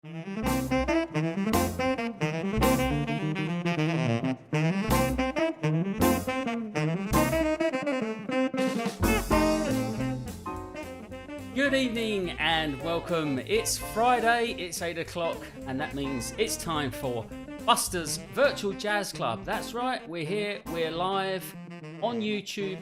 Good evening and welcome. It's Friday, it's 8 o'clock, and that means it's time for Buster's Virtual Jazz Club. That's right, we're here, we're live on YouTube,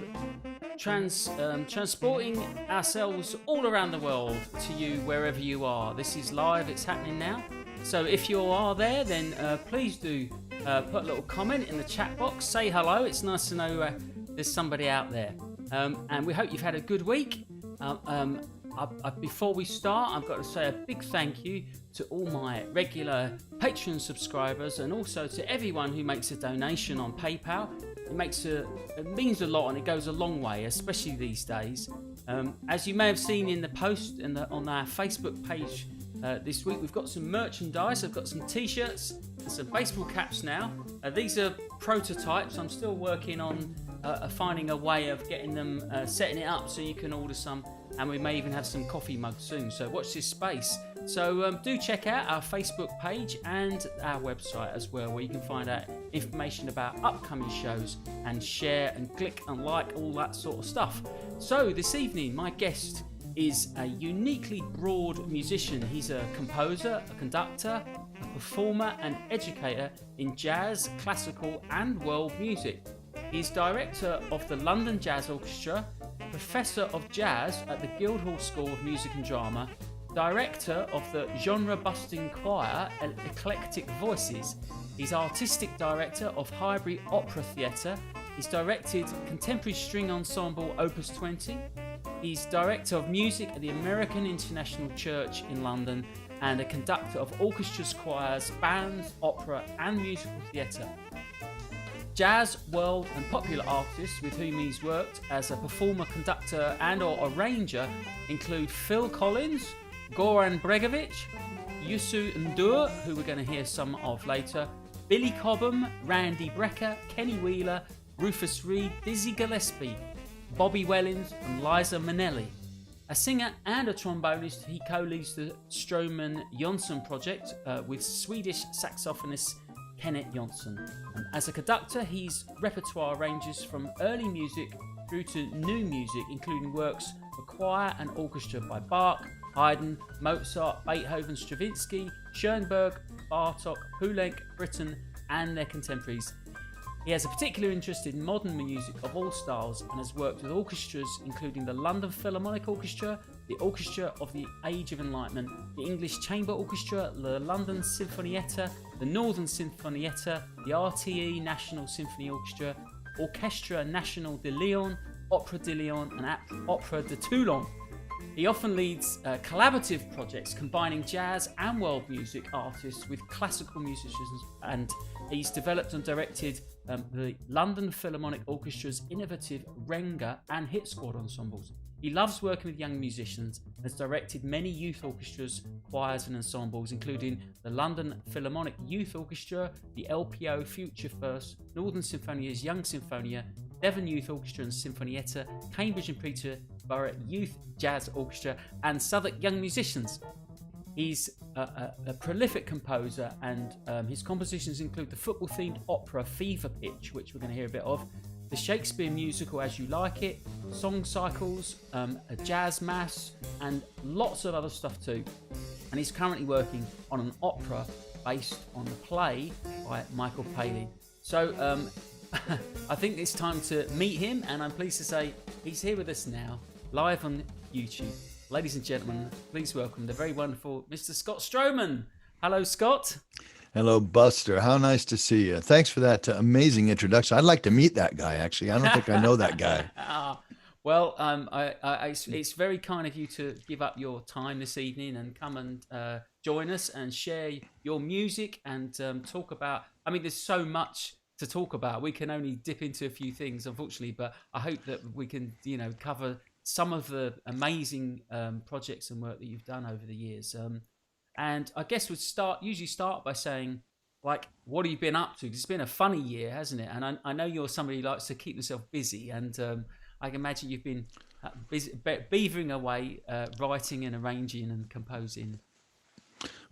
transporting ourselves all around the world to you wherever you are. This is live, it's happening now. So if you are there, then please do put a little comment in the chat box, say hello. It's nice to know there's somebody out there. And we hope you've had a good week. Before we start, I've got to say a big thank you to all my regular Patreon subscribers and also to everyone who makes a donation on PayPal. It means a lot and it goes a long way, especially these days. As you may have seen in the post on our Facebook page this week, we've got some merchandise. I've got some t-shirts and some baseball caps now. These are prototypes. I'm still working on finding a way of getting them, setting it up so you can order some, and we may even have some coffee mugs soon, so watch this space. So do check out our Facebook page and our website as well, where you can find out information about upcoming shows and share and click and like, all that sort of stuff. So this evening my guest is a uniquely broad musician. He's a composer, a conductor, a performer and educator in jazz, classical and world music. He's director of the London Jazz Orchestra, professor of jazz at the Guildhall School of Music and Drama, director of the genre-busting choir Eclectic Voices. He's artistic director of Highbury Opera Theatre. He's directed contemporary string ensemble Opus 20. He's director of music at the American International Church in London and a conductor of orchestras, choirs, bands, opera and musical theatre. Jazz, world and popular artists with whom he's worked as a performer, conductor and or arranger include Phil Collins, Goran Bregovic, Youssou N'Dour, who we're going to hear some of later, Billy Cobham, Randy Brecker, Kenny Wheeler, Rufus Reid, Dizzy Gillespie, Bobby Wellings and Liza Minnelli. A singer and a trombonist, he co-leads the Stroman Jonsson project with Swedish saxophonist Kenneth Jonsson. As a conductor, his repertoire ranges from early music through to new music, including works for choir and orchestra by Bach, Haydn, Mozart, Beethoven, Stravinsky, Schoenberg, Bartok, Poulenc, Britten and their contemporaries. He has a particular interest in modern music of all styles and has worked with orchestras including the London Philharmonic Orchestra, the Orchestra of the Age of Enlightenment, the English Chamber Orchestra, the London Sinfonietta, the Northern Sinfonietta, the RTE National Symphony Orchestra, Orchestra Nationale de Lyon, Opera de Lyon and Opera de Toulon. He often leads collaborative projects combining jazz and world music artists with classical musicians, and he's developed and directed the London Philharmonic Orchestra's innovative Renga and hit squad ensembles. He loves working with young musicians and has directed many youth orchestras, choirs and ensembles, including the London Philharmonic Youth Orchestra, the LPO Future First, Northern Sinfonia's Young Sinfonia, Devon Youth Orchestra and Sinfonietta, Cambridge and Peterborough Youth Jazz Orchestra and Southwark Young Musicians. He's a prolific composer and his compositions include the football-themed opera Fever Pitch, which we're going to hear a bit of, the Shakespeare musical As You Like It, song cycles, a jazz mass and lots of other stuff too. And he's currently working on an opera based on the play by Michael Palin. So I think it's time to meet him, and I'm pleased to say he's here with us now, live on YouTube. Ladies and gentlemen, please welcome the very wonderful Mr. Scott Stroman. Hello, Scott. Hello, Buster. How nice to see you. Thanks for that amazing introduction. I'd like to meet that guy, actually. I don't think I know that guy. Well, it's very kind of you to give up your time this evening and come and join us and share your music and talk about... I mean, there's so much to talk about. We can only dip into a few things, unfortunately, but I hope that we can, cover some of the amazing projects and work that you've done over the years. And I guess we'd usually start by saying, like, what have you been up to? 'Cause it's been a funny year, hasn't it? And I know you're somebody who likes to keep yourself busy, and I can imagine you've been busy, beavering away, writing and arranging and composing.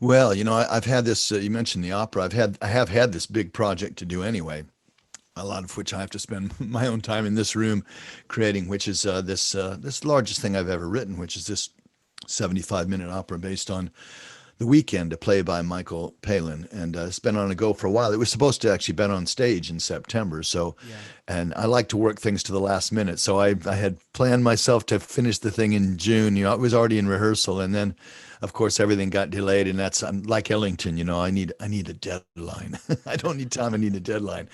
Well, I've had this. You mentioned the opera. I have had this big project to do anyway. A lot of which I have to spend my own time in this room creating, which is this largest thing I've ever written, which is this 75-minute opera based on The Weekend, a play by Michael Palin, and it's been on a go for a while. It was supposed to actually been on stage in September, so, Yeah. and I like to work things to the last minute, so I had planned myself to finish the thing in June. It was already in rehearsal, and then, of course, everything got delayed, and I'm like Ellington. I need a deadline. I don't need time. I need a deadline.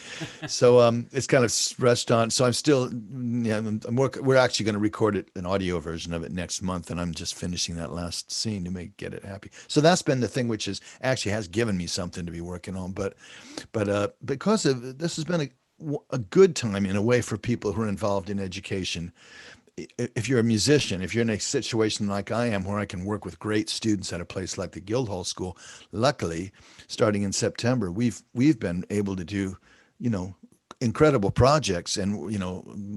So it's kind of rushed on. So I'm still, yeah, we're actually going to record it, an audio version of it next month, and I'm just finishing that last scene to get it happy. So that's been the thing, which is actually has given me something to be working on. But because of this has been a good time in a way for people who are involved in education. If you're a musician, if you're in a situation like I am, where I can work with great students at a place like the Guildhall School, luckily, starting in September, we've been able to do, incredible projects, and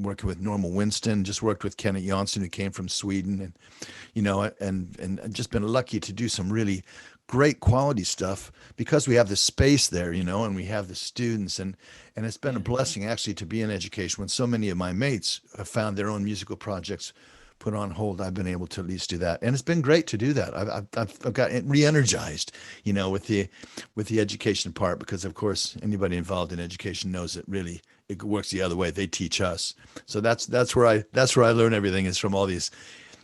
working with Norma Winston, just worked with Kenneth Jonsson, who came from Sweden, and and just been lucky to do some really great quality stuff because we have the space there, and we have the students, and it's been a blessing actually to be in education when so many of my mates have found their own musical projects put on hold. I've been able to at least do that, and it's been great to do that. I've got re-energized, with the education part, because of course anybody involved in education knows it works the other way. They teach us, so that's where I learn everything, is from all these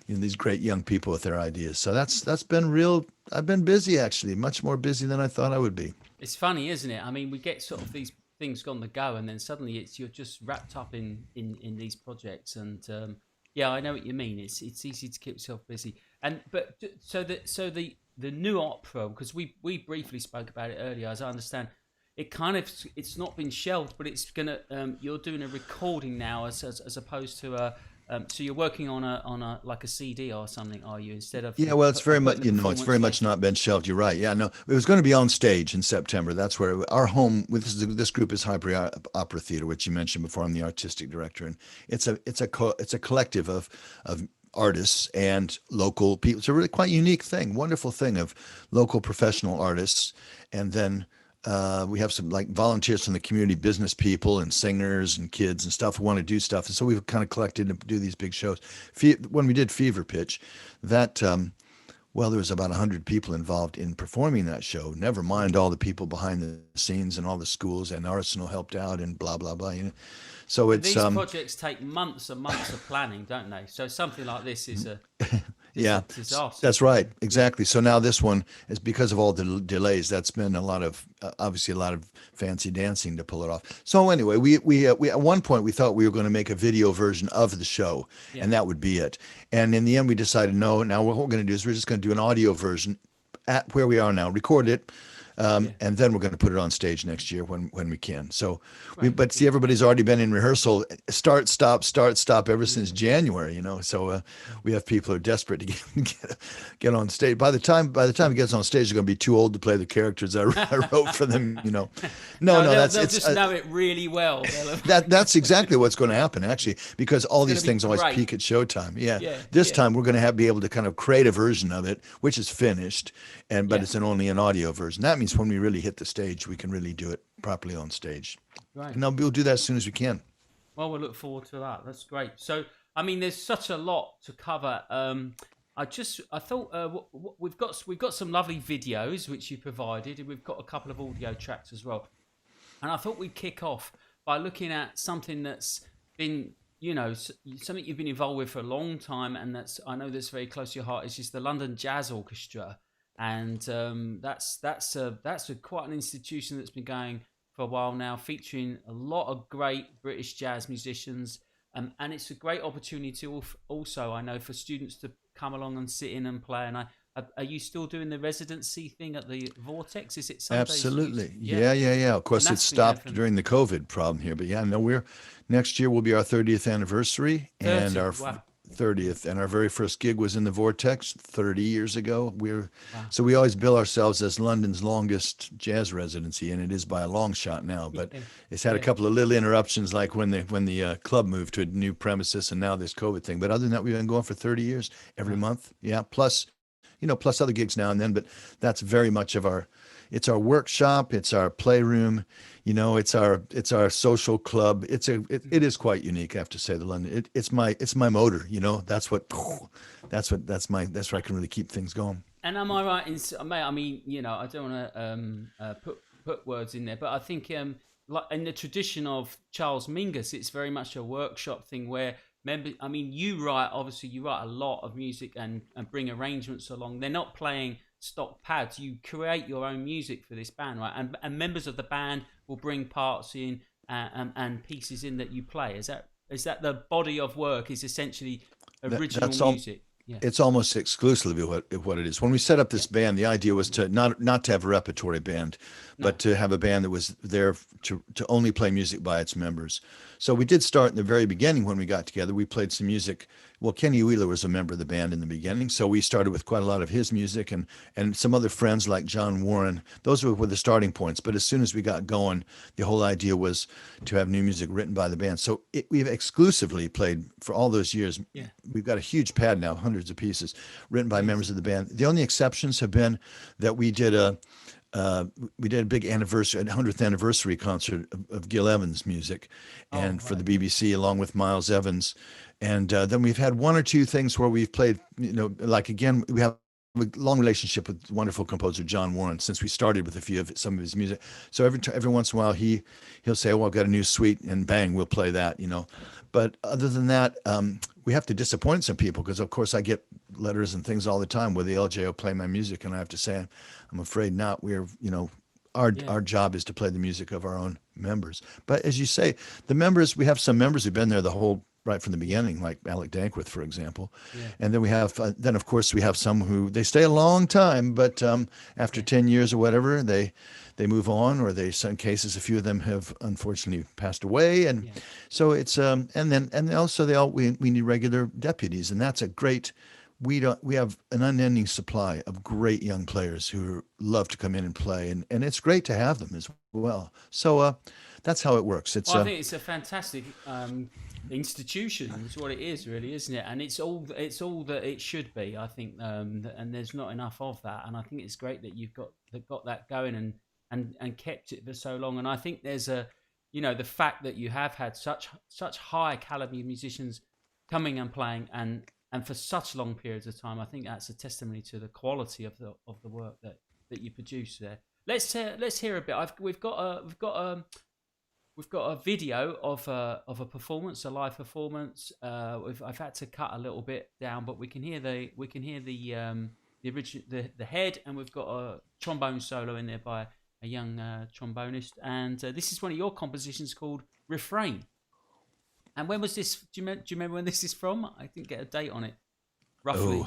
these great young people with their ideas. So that's been real. I've been busy, actually, much more busy than I thought I would be. It's funny, isn't it? I mean, we get sort of these things on the go, and then suddenly you're just wrapped up in these projects. And yeah, I know what you mean. It's easy to keep yourself busy. The new opera, because we briefly spoke about it earlier, as I understand, it's not been shelved, but it's gonna you're doing a recording now as opposed to a. So you're working on a like a CD or something, are you? Instead of Yeah, well, it's very much it's very much schedule? not been shelved. You're right. Yeah, no, it was going to be on stage in September. That's where our home with this group is Highbury Opera Theater, which you mentioned before. I'm the artistic director, and it's a collective of artists and local people. It's a really quite unique thing, wonderful thing of local professional artists, and then we have some like volunteers from the community, business people and singers and kids and stuff who want to do stuff. And so we've kind of collected to do these big shows. When we did Fever Pitch, that well, there was about 100 people involved in performing that show. Never mind all the people behind the scenes and all the schools, and Arsenal helped out and blah blah blah. So And it's these projects take months and months of planning, don't they? So something like this is a yeah, disaster. that's right. Exactly. So now this one is because of all the delays. That's been a lot of obviously a lot of fancy dancing to pull it off. So anyway, we at one point we thought we were going to make a video version of the show, Yeah. and that would be it. And in the end, we decided no. Now what we're going to do is we're just going to do an audio version at where we are now, record it. And then we're going to put it on stage next year when we can. So, but see, everybody's already been in rehearsal, start, stop ever since January. So we have people who are desperate to get on stage. By the time it gets on stage, they're going to be too old to play the characters I wrote for them. No, they'll just know it really well. That's exactly what's going to happen, actually, because all these be things always great. peak at showtime. Yeah. Yeah, This yeah. time we're going to be able to kind of create a version of it, which is finished, but Yeah. it's only an audio version. That means when we really hit the stage, we can really do it properly on stage. Right. And we'll do that as soon as we can. Well, we'll look forward to that. That's great. So, I mean, there's such a lot to cover. I thought we've got some lovely videos which you provided, and we've got a couple of audio tracks as well. And I thought we'd kick off by looking at something that's been, something you've been involved with for a long time, and I know that's very close to your heart. It's just the London Jazz Orchestra, and that's quite an institution that's been going for a while now, featuring a lot of great British jazz musicians, and it's a great opportunity to also, I know, for students to come along and sit in and play. And are you still doing the residency thing at the Vortex? Is it Sundays? Absolutely. Yeah. Of course, it stopped during the COVID problem here, but next year will be our 30th anniversary, and our 30th, and our very first gig was in the Vortex 30 years ago. So we always bill ourselves as London's longest jazz residency, and it is by a long shot now. But it's had a couple of little interruptions, like when the club moved to a new premises, and now this COVID thing. But other than that, we've been going for 30 years, every month. Yeah, plus plus other gigs now and then, but that's very much of it's our workshop, it's our playroom, it's our social club. It is quite unique, I have to say, the London. It's my motor, that's where I can really keep things going. And am I right in, mate, I mean, I don't want to put words in there, but I think like in the tradition of Charles Mingus, it's very much a workshop thing where you write a lot of music and bring arrangements along. They're not playing stock pads. You create your own music for this band, right? And members of the band will bring parts in and pieces in that you play. Is that the body of work? Is essentially original music? Yeah. It's almost exclusively what it is. When we set up this band, the idea was to not to have a repertory band, but to have a band that was there to only play music by its members. So we did start in the very beginning when we got together. We played some music. Well, Kenny Wheeler was a member of the band in the beginning, so we started with quite a lot of his music and some other friends like John Warren. Those were the starting points. But as soon as we got going, the whole idea was to have new music written by the band. So we've exclusively played for all those years. Yeah. We've got a huge pad now, hundreds of pieces written by members of the band. The only exceptions have been that we did a big anniversary, 100th anniversary concert of Gil Evans' music, and for the BBC along with Miles Evans, and then we've had one or two things where we've played, like again we have a long relationship with wonderful composer John Warren since we started with some of his music. So every once in a while he'll say, "Oh, I've got a new suite," and bang, we'll play that, But other than that, we have to disappoint some people because, of course, I get letters and things all the time where the LJO play my music, and I have to say, I'm afraid not. Our job is to play the music of our own members. But as you say, we have some members who've been there right from the beginning, like Alec Dankworth, for example. Yeah. And then we have, of course, we have some who they stay a long time, but after 10 years or whatever, they move on, or some cases, a few of them have unfortunately passed away. And so it's, and also we need regular deputies, and that's a great, we have an unending supply of great young players who love to come in and play, and it's great to have them as well. So that's how it works. I think it's a fantastic institution. It's what it is, really, isn't it? And it's all that it should be, I think. And there's not enough of that. And I think it's great that you've got that going and kept it for so long. And I think there's the fact that you have had such high caliber musicians coming and playing and for such long periods of time. I think that's a testimony to the quality of the work that you produce there. Let's hear a bit. We've got a video of a performance, a live performance. I've had to cut a little bit down, but we can hear the original the head, and we've got a trombone solo in there by a young trombonist. And this is one of your compositions called Refrain. And when was this? Do you remember when this is from? I didn't get a date on it. Roughly.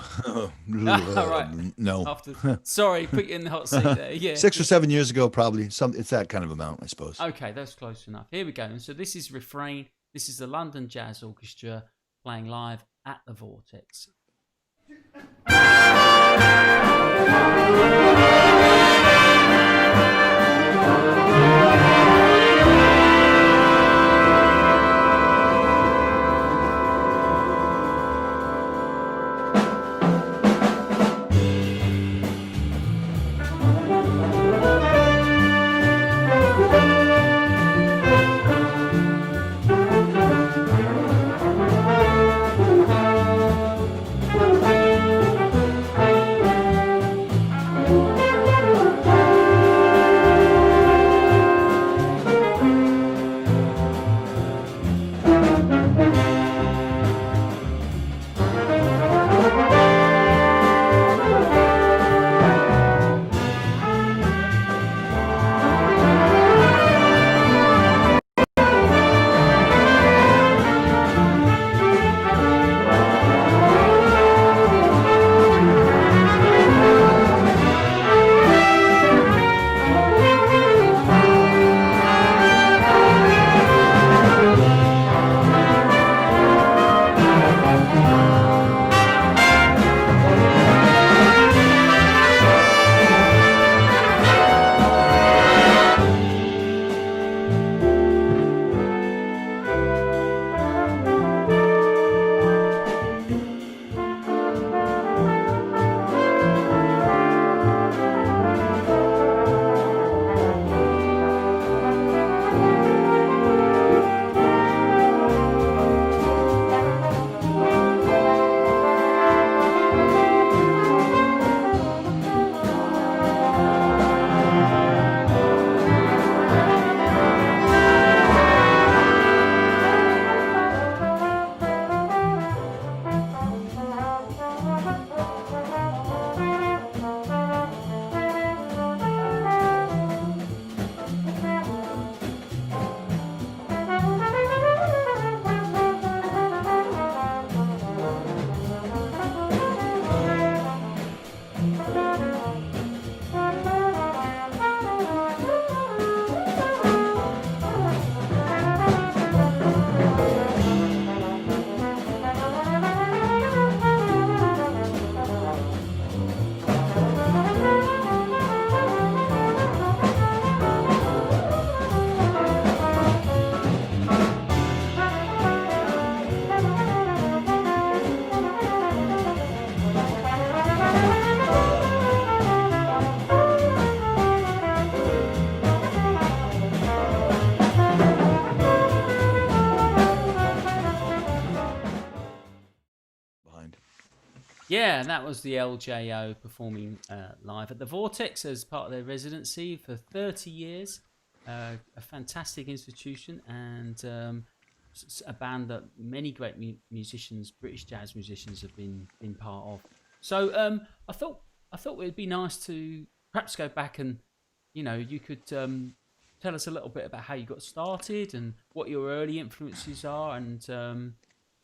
Right. No. Sorry, put you in the hot seat there. Yeah. 6 or 7 years ago, probably. It's that kind of amount, I suppose. Okay, that's close enough. Here we go. And so this is Refrain. This is the London Jazz Orchestra playing live at the Vortex. Yeah, and that was the LJO performing live at the Vortex as part of their residency for 30 years. A fantastic institution, and a band that many great musicians, British jazz musicians, have been part of. So I thought it'd be nice to perhaps go back and, you could tell us a little bit about how you got started and what your early influences are, and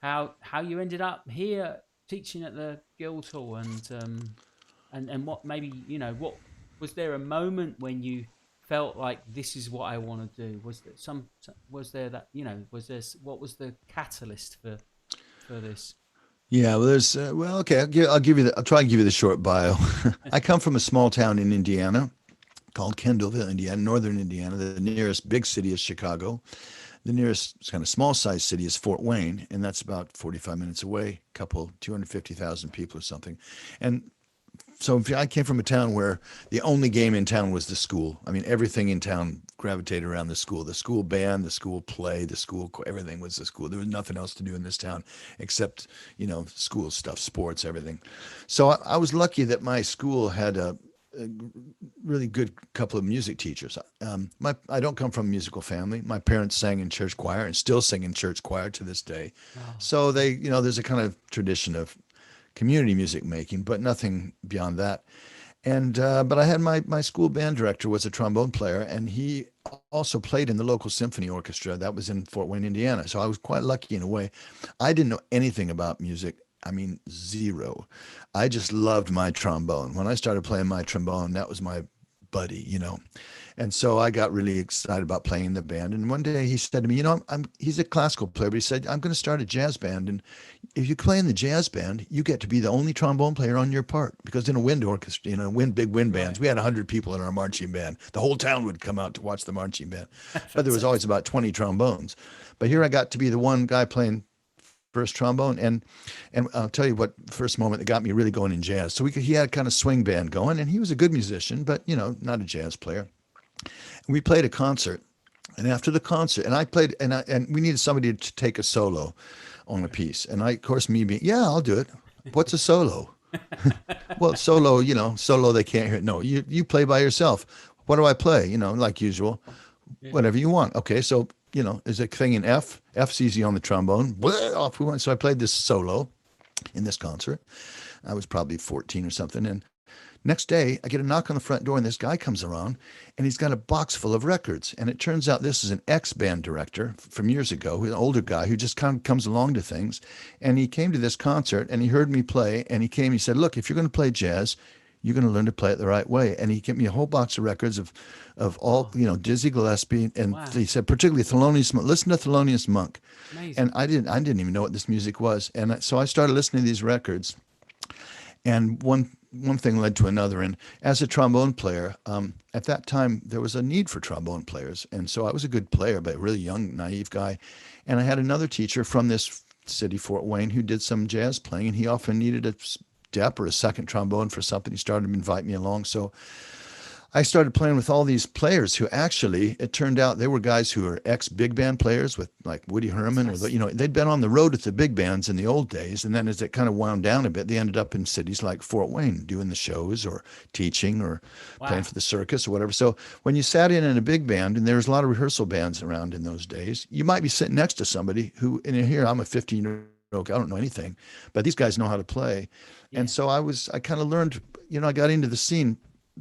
how you ended up here teaching at the Guildhall, and what maybe, what was there a moment when you felt like this is what I want to do? Was there that, what was the catalyst for this? Yeah, well, there's okay. I'll try and give you the short bio. I come from a small town in Indiana called Kendallville, Indiana, northern Indiana. The nearest big city is Chicago. The nearest kind of small sized city is Fort Wayne, and that's about 45 minutes away, 250,000 people or something. And so I came from a town where the only game in town was the school. I mean, everything in town gravitated around the school band, the school play, everything was the school. There was nothing else to do in this town except, school stuff, sports, everything. So I was lucky that my school had a really good couple of music teachers. I don't come from a musical family. My parents sang in church choir and still sing in church choir to this day. Oh. So there's a kind of tradition of community music making, but nothing beyond that. And but I had my school band director was a trombone player, and he also played in the local symphony orchestra that was in Fort Wayne, Indiana. So I was quite lucky in a way. I didn't know anything about music. I mean, zero. I just loved my trombone. When I started playing my trombone, that was my buddy. And so I got really excited about playing in the band. And one day he said to me, he's a classical player, but he said, I'm going to start a jazz band. And if you play in the jazz band, you get to be the only trombone player on your part. Because in a wind orchestra, big wind bands, we had 100 people in our marching band. The whole town would come out to watch the marching band. But there was always about 20 trombones. But here I got to be the one guy playing first trombone, and I'll tell you what first moment that got me really going in jazz. So he had a kind of swing band going, and he was a good musician, but not a jazz player. And we played a concert, and after the concert, and I played, and we needed somebody to take a solo on a piece, and of course, I'll do it. What's a solo? Well, solo they can't hear it. No, you play by yourself. What do I play? Like usual, whatever you want. Okay, so. Is a thing in F. F's easy on the trombone. Blah, off we went. So I played this solo in this concert. I was probably 14 or something. And next day, I get a knock on the front door, and this guy comes around, and he's got a box full of records. And it turns out this is an ex-band director from years ago, an older guy who just kind of comes along to things. And he came to this concert, and he heard me play, and he said, look, if you're going to play jazz, you're going to learn to play it the right way. And he gave me a whole box of records of all, Dizzy Gillespie. And wow. He said, particularly Thelonious Monk, listen to Thelonious Monk. Amazing. And I didn't even know what this music was. And so I started listening to these records, and one thing led to another. And as a trombone player, at that time, there was a need for trombone players. And so I was a good player, but a really young, naive guy. And I had another teacher from this city, Fort Wayne, who did some jazz playing, and he often needed a step or a second trombone for something. He started to invite me along. So I started playing with all these players who actually, it turned out they were guys who were ex-big band players with like Woody Herman, or they'd been on the road with the big bands in the old days. And then as it kind of wound down a bit, they ended up in cities like Fort Wayne doing the shows or teaching or playing for the circus or whatever. So when you sat in a big band, and there was a lot of rehearsal bands around in those days, you might be sitting next to somebody who, and here I'm a 15-year-old, I don't know anything, but these guys know how to play. Yeah. And so I kind of learned, I got into the scene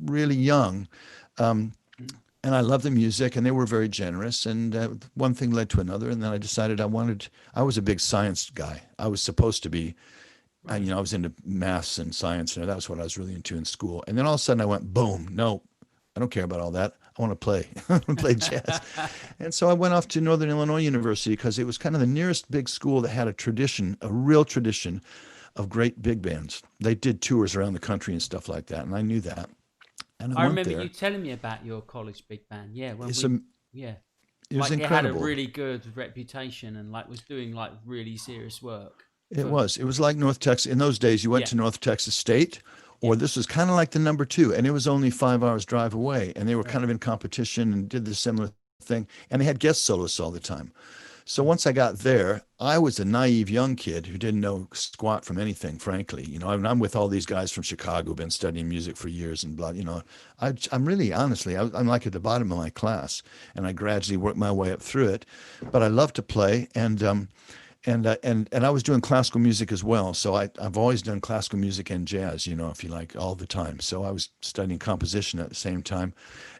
really young, and I loved the music, and they were very generous, and one thing led to another, and then I decided I was a big science guy. I was supposed to be, I was into maths and science, and that was what I was really into in school. And then all of a sudden I went, boom, no, I don't care about all that. I want to play. I want to play jazz. And so I went off to Northern Illinois University because it was kind of the nearest big school that had a real tradition of great big bands. They did tours around the country and stuff like that, and I knew that. And I remember you telling me about your college big band. Yeah, it was like incredible. It had a really good reputation and was doing really serious work. It was like North Texas. In those days, you went to North Texas State, or this was kind of like the number 2, and it was only 5 hours drive away, and they were kind of in competition and did the similar thing, and they had guest soloists all the time. So once I got there, I was a naive young kid who didn't know squat from anything, frankly. I'm with all these guys from Chicago, been studying music for years and blah, I'm really, honestly, I'm like at the bottom of my class, and I gradually worked my way up through it. But I love to play, and I was doing classical music as well. So I've always done classical music and jazz, if you like, all the time. So I was studying composition at the same time,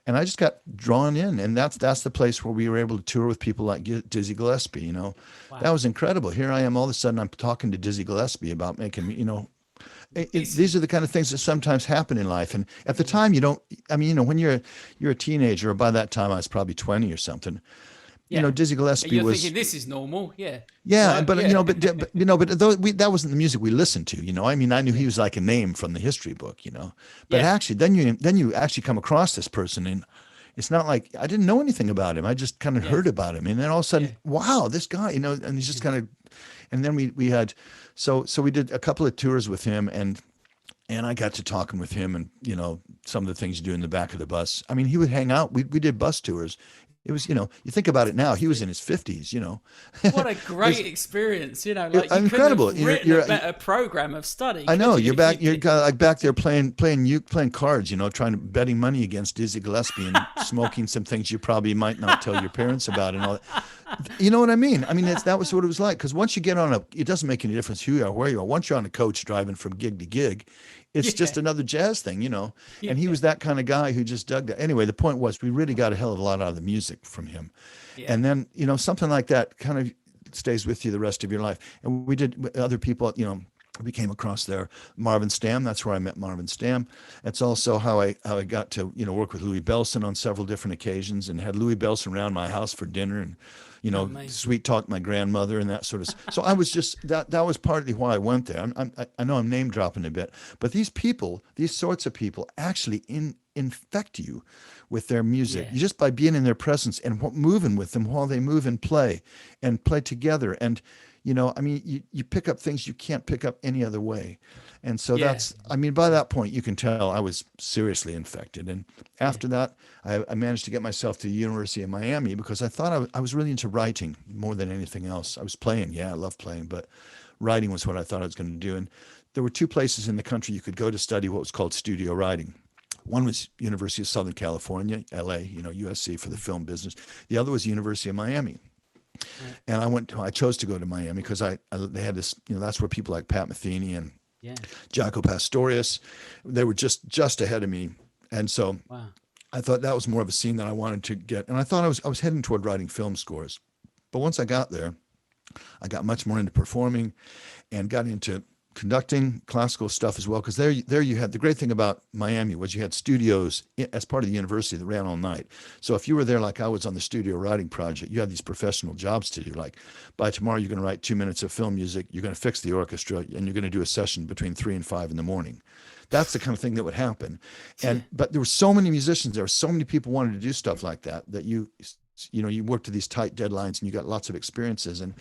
and I just got drawn in. And that's the place where we were able to tour with people like Dizzy Gillespie. That Wow. was incredible. Here I am, all of a sudden I'm talking to Dizzy Gillespie about making, these are the kind of things that sometimes happen in life. And at the time, you don't. I mean, when you're a teenager, or by that time I was probably 20 or something. Yeah. Dizzy Gillespie You're was. thinking this is normal. Yeah. Yeah, Right? but Yeah. that wasn't the music we listened to. I mean, I knew he was like a name from the history book. But Yeah. actually, then you actually come across this person, and it's not like I didn't know anything about him. I just kind of Yeah. heard about him, and then all of a Yeah. sudden, wow, this guy, and he's just kind of, and then we had, so we did a couple of tours with him, and I got to talking with him, and some of the things you do in the back of the bus. I mean, he would hang out. We did bus tours. It was, you think about it now, he was in his 50s. What a great experience. Like you couldn't Incredible. have written a better program of study. I know could you? you're like back there playing cards, trying to betting money against Dizzy Gillespie and smoking some things you probably might not tell your parents about and all that. You know what I mean? I mean, that was what it was like. Because once you get it doesn't make any difference who you are, where you are. Once you're on a coach driving from gig to gig, it's just another jazz thing. And he was that kind of guy who just dug that. Anyway, the point was we really got a hell of a lot out of the music from him. Yeah. And then, something like that kind of stays with you the rest of your life. And we did with other people, we came across there. Marvin Stamm, that's where I met Marvin Stamm. That's also how I got to, work with Louis Bellson on several different occasions, and had Louis Bellson around my house for dinner, and, Amazing. sweet talk my grandmother and that sort of. So I was just, that was partly why I went there. I know I'm name dropping a bit, but these sorts of people actually infect you with their music, Yeah. just by being in their presence and moving with them while they move and play together. And I mean, you pick up things you can't pick up any other way. And so Yeah. I mean, by that point, you can tell I was seriously infected. And after that, I managed to get myself to the University of Miami, because I thought I was really into writing more than anything else. I was playing. Yeah, I love playing, but writing was what I thought I was going to do. And there were two places in the country you could go to study what was called studio writing. One was University of Southern California, LA, USC for the film business. The other was University of Miami. And I chose to go to Miami because they had this, that's where people like Pat Metheny and Yeah. Jaco Pastorius, they were just ahead of me. And so Wow. I thought that was more of a scene that I wanted to get. And I thought I was heading toward writing film scores. But once I got there, I got much more into performing and got into conducting classical stuff as well. Because there you had, the great thing about Miami was you had studios as part of the university that ran all night. So if you were there, like I was on the studio writing project, you had these professional jobs to do. Like, by tomorrow, you're going to write 2 minutes of film music, you're going to fix the orchestra, and you're going to do a session between 3 and 5 in the morning. That's the kind of thing that would happen. But there were so many musicians, there were so many people wanted to do stuff like that you worked to these tight deadlines, and you got lots of experiences. And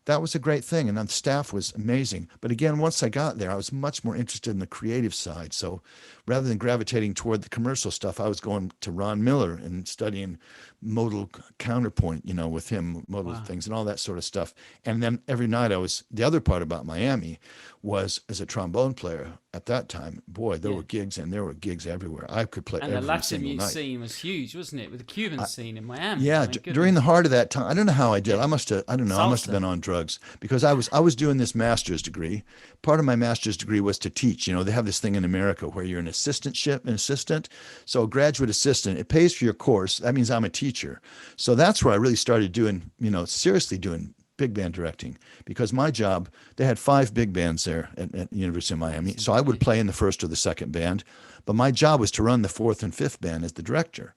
that was a great thing. And the staff was amazing. But again, once I got there, I was much more interested in the creative side. So rather than gravitating toward the commercial stuff, I was going to Ron Miller and studying modal counterpoint, with him, modal things and all that sort of stuff. And then every night the other part about Miami was, as a trombone player at that time, boy, there were gigs, and there were gigs everywhere. I could play And the every Latin single music night. scene was huge, wasn't it? With the Cuban scene in Miami. Yeah, I mean, during the goodness. heart of that time, I don't know how I did. Yeah. I don't know. I must have Salsa. been on drugs, because I was doing this master's degree. Part of my master's degree was to teach. They have this thing in America where you're an assistant. So a graduate assistant, it pays for your course. That means I'm a teacher. So that's where I really started doing, seriously doing big band directing, because my job, they had 5 big bands there at the University of Miami. So I would play in the first or the second band, but my job was to run the 4th and 5th band as the director.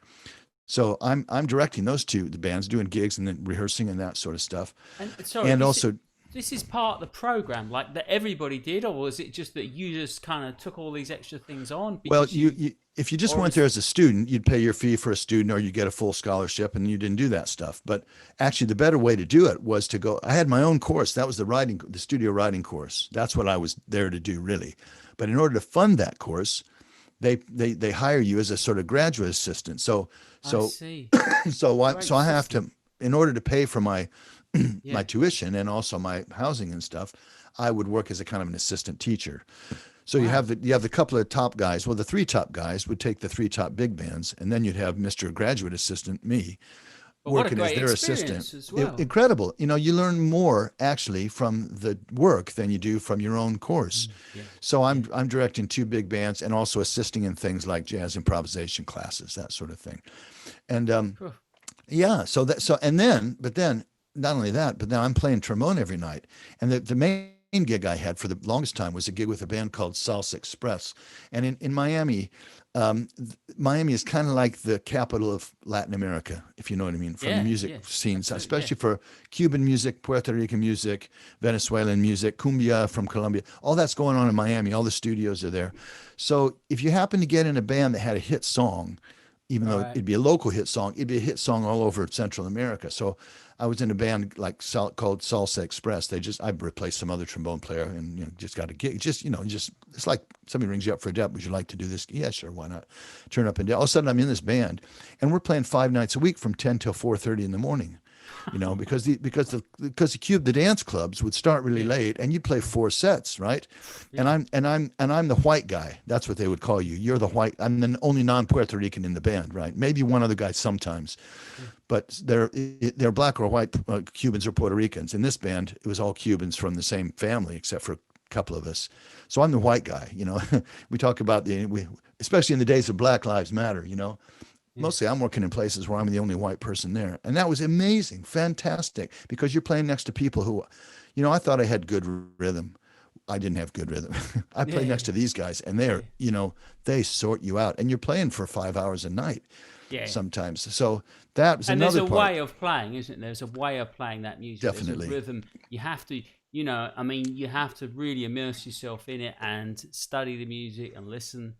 So I'm directing the bands, doing gigs and then rehearsing and that sort of stuff. And sorry, And also, this is part of the program, like that everybody did, or was it just that you just kind of took all these extra things on? well, Because you if you just went there as a student, you'd pay your fee for a student, or you get a full scholarship, and you didn't do that stuff. But actually, the better way to do it was to go. I had my own course. That was the studio writing course. That's what I was there to do, really. But in order to fund that course, they hire you as a sort of graduate assistant. I see. So I Great have to, in order to pay for my my Yeah. tuition and also my housing and stuff, I would work as a kind of an assistant teacher. So Wow. you have the couple of top guys. Well, the three top guys would take the three top big bands, and then you'd have Mr. Graduate Assistant, me, But what a working as great their assistant. experience as well. Incredible. You know, you learn more actually from the work than you do from your own course. Yeah. So Yeah. I'm directing two big bands and also assisting in things like jazz improvisation classes, that sort of thing. And Phew. yeah, and then but then not only that, but then I'm playing trombone every night. And the main gig I had for the longest time was a gig with a band called Salsa Express. And in Miami, Miami is kind of like the capital of Latin America, if you know what I mean, from the Yeah. music Yeah. scenes, Absolutely. Yeah. especially for Cuban music, Puerto Rican music, Venezuelan music, cumbia from Colombia. All that's going on in Miami. All the studios are there. So if you happen to get in a band that had a hit song, even though Right. it'd be a local hit song, it'd be a hit song all over Central America. So I was in a band called Salsa Express. I replaced some other trombone player and just got a gig. Just it's like somebody rings you up for a dep. Would you like to do this? Yeah, sure, why not? Turn up and down. All of a sudden I'm in this band, and we're playing 5 nights a week from 10 till 4:30 in the morning. Because the dance clubs would start really Yeah. late, and you'd play 4 sets, right? And Yeah. I'm the white guy. That's what they would call you. You're the white. I'm the only non-Puerto Rican in the band, right? Maybe one other guy sometimes, Yeah. but they're black or white, Cubans or Puerto Ricans. In this band, it was all Cubans from the same family, except for a couple of us. So I'm the white guy. We talk about especially in the days of Black Lives Matter. Yeah. Mostly I'm working in places where I'm the only white person there. And that was amazing, fantastic, because you're playing next to people who, I thought I had good rhythm. I didn't have good rhythm. I Yeah. played Yeah. next to these guys, and Yeah. they sort you out. And you're playing for 5 hours a night Yeah. sometimes. So that was And there's another a part. way of playing, isn't there? There's a way of playing that music. There's a Definitely. rhythm. You have to, I mean, you have to really immerse yourself in it and study the music and listen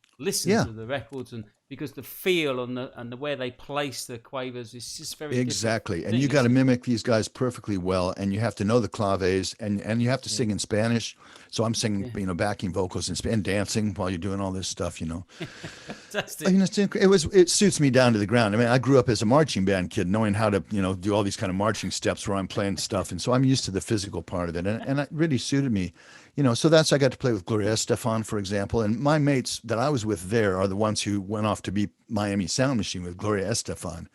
Yeah. to the records, and because the feel and the way they place the quavers is just very different Exactly. And thing, you got to isn't it? mimic these guys perfectly well. And you have to know the claves, and you have to Yeah. sing in Spanish. So I'm singing, Yeah. backing vocals and dancing while you're doing all this stuff. Fantastic. It suits me down to the ground. I mean, I grew up as a marching band kid, knowing how to, do all these kind of marching steps where I'm playing stuff. And so I'm used to the physical part of it. And it really suited me, so I got to play with Gloria Estefan, for example. And my mates that I was with there are the ones who went off to be Miami Sound Machine with Gloria Estefan.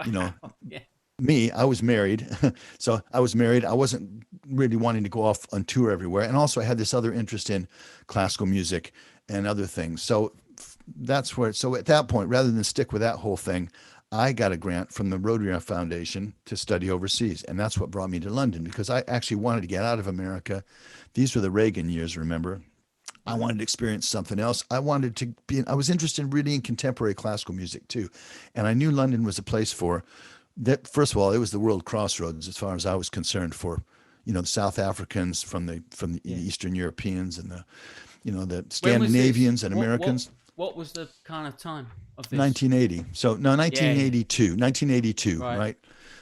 You know, Yeah. Me, I was married. So I was married. I wasn't really wanting to go off on tour everywhere. And also I had this other interest in classical music and other things. So so at that point, rather than stick with that whole thing, I got a grant from the Rotary Foundation to study overseas. And that's what brought me to London, because I actually wanted to get out of America. These were the Reagan years, remember? I wanted to experience something else. I was interested really in contemporary classical music too. And I knew London was a place for that. First of all, it was the world crossroads as far as I was concerned for, the South Africans from the Yeah. Eastern Europeans and the When was this? Scandinavians and What Americans. what was the kind of time of this? 1980. So no, Yeah, yeah. 1982, Right. right?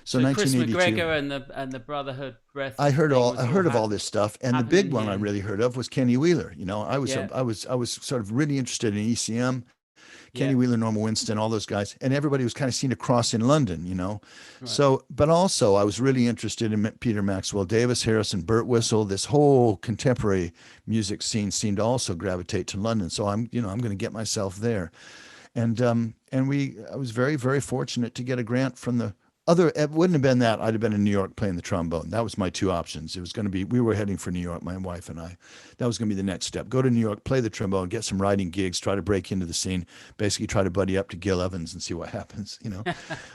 So So Chris 1982. McGregor and the Brotherhood Breath. I heard thing all was I heard of all hap- this stuff, and the happening big one I here. really heard of was Kenny Wheeler. Yeah. I was sort of really interested in ECM, Kenny Yeah. Wheeler, Norman Winston, all those guys, and everybody was kind of seen across in London. Right. So, but also I was really interested in Peter Maxwell Davis, Harrison, Burt Whistle. This whole contemporary music scene seemed to also gravitate to London. So I'm going to get myself there, and I was very, very fortunate to get a grant from the other. It wouldn't have been that. I'd have been in New York playing the trombone. That was my two options. It was going to be, we were heading for New York, my wife and I. That was going to be the next step. Go to New York, play the trombone, get some writing gigs, try to break into the scene, basically try to buddy up to Gil Evans and see what happens.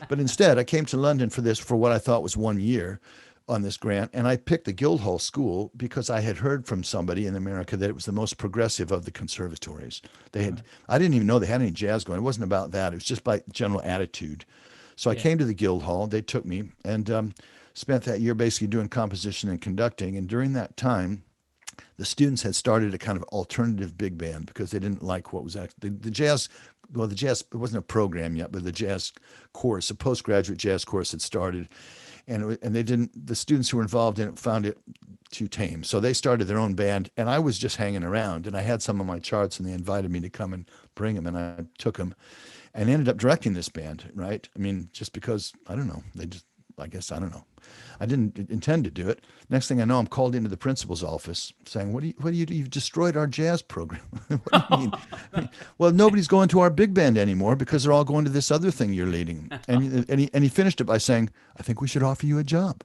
But instead, I came to London for what I thought was 1 year on this grant. And I picked the Guildhall School because I had heard from somebody in America that it was the most progressive of the conservatories. I didn't even know they had any jazz going. It wasn't about that. It was just by general attitude. So I Yeah. came to the Guildhall. They took me and spent that year basically doing composition and conducting. And during that time, the students had started a kind of alternative big band because they didn't like what was actually the jazz. Well, the jazz, it wasn't a program yet, but the jazz course, a postgraduate jazz course had started. And the students who were involved in it found it too tame. So they started their own band, and I was just hanging around, and I had some of my charts, and they invited me to come and bring them, and I took them and ended up directing this band, right? I mean, just because, I don't know, I guess, I don't know. I didn't intend to do it. Next thing I know, I'm called into the principal's office saying, you've destroyed our jazz program. What do you mean? Well, nobody's going to our big band anymore because they're all going to this other thing you're leading. And he finished it by saying, I think we should offer you a job.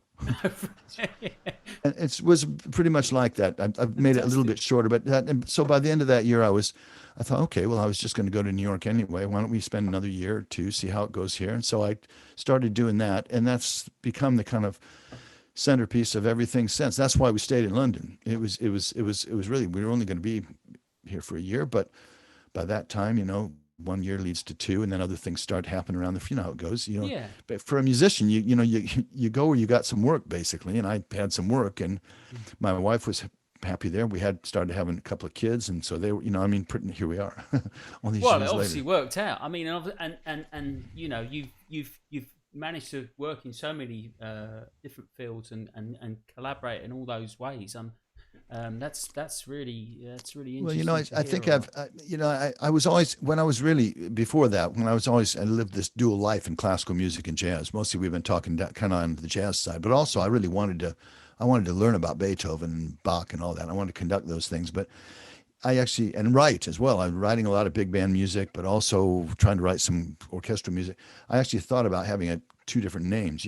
And it was pretty much like that. I've made it a little bit shorter, but so by the end of that year, I thought, okay, well, I was just going to go to New York anyway. Why don't we spend another year or two, see how it goes here? And so I started doing that, and that's become the kind of centerpiece of everything since. That's why we stayed in London. It was really, we were only going to be here for a year, but by that time, 1 year leads to two, and then other things start happening around the, how it goes, Yeah. But for a musician, you go where you got some work, basically. And I had some work, and my wife was happy there. We had started having a couple of kids, and so they were, here we are. All these Well, years it obviously later. worked out. I mean, and you've managed to work in so many different fields and collaborate in all those ways. That's really interesting. Well, I think I was always, when I was really, before that, I lived this dual life in classical music and jazz. Mostly we've been talking kind of on the jazz side, but also I really wanted to learn about Beethoven and Bach and all that. I wanted to conduct those things, but and write as well. I'm writing a lot of big band music, but also trying to write some orchestral music. I actually thought about having two different names,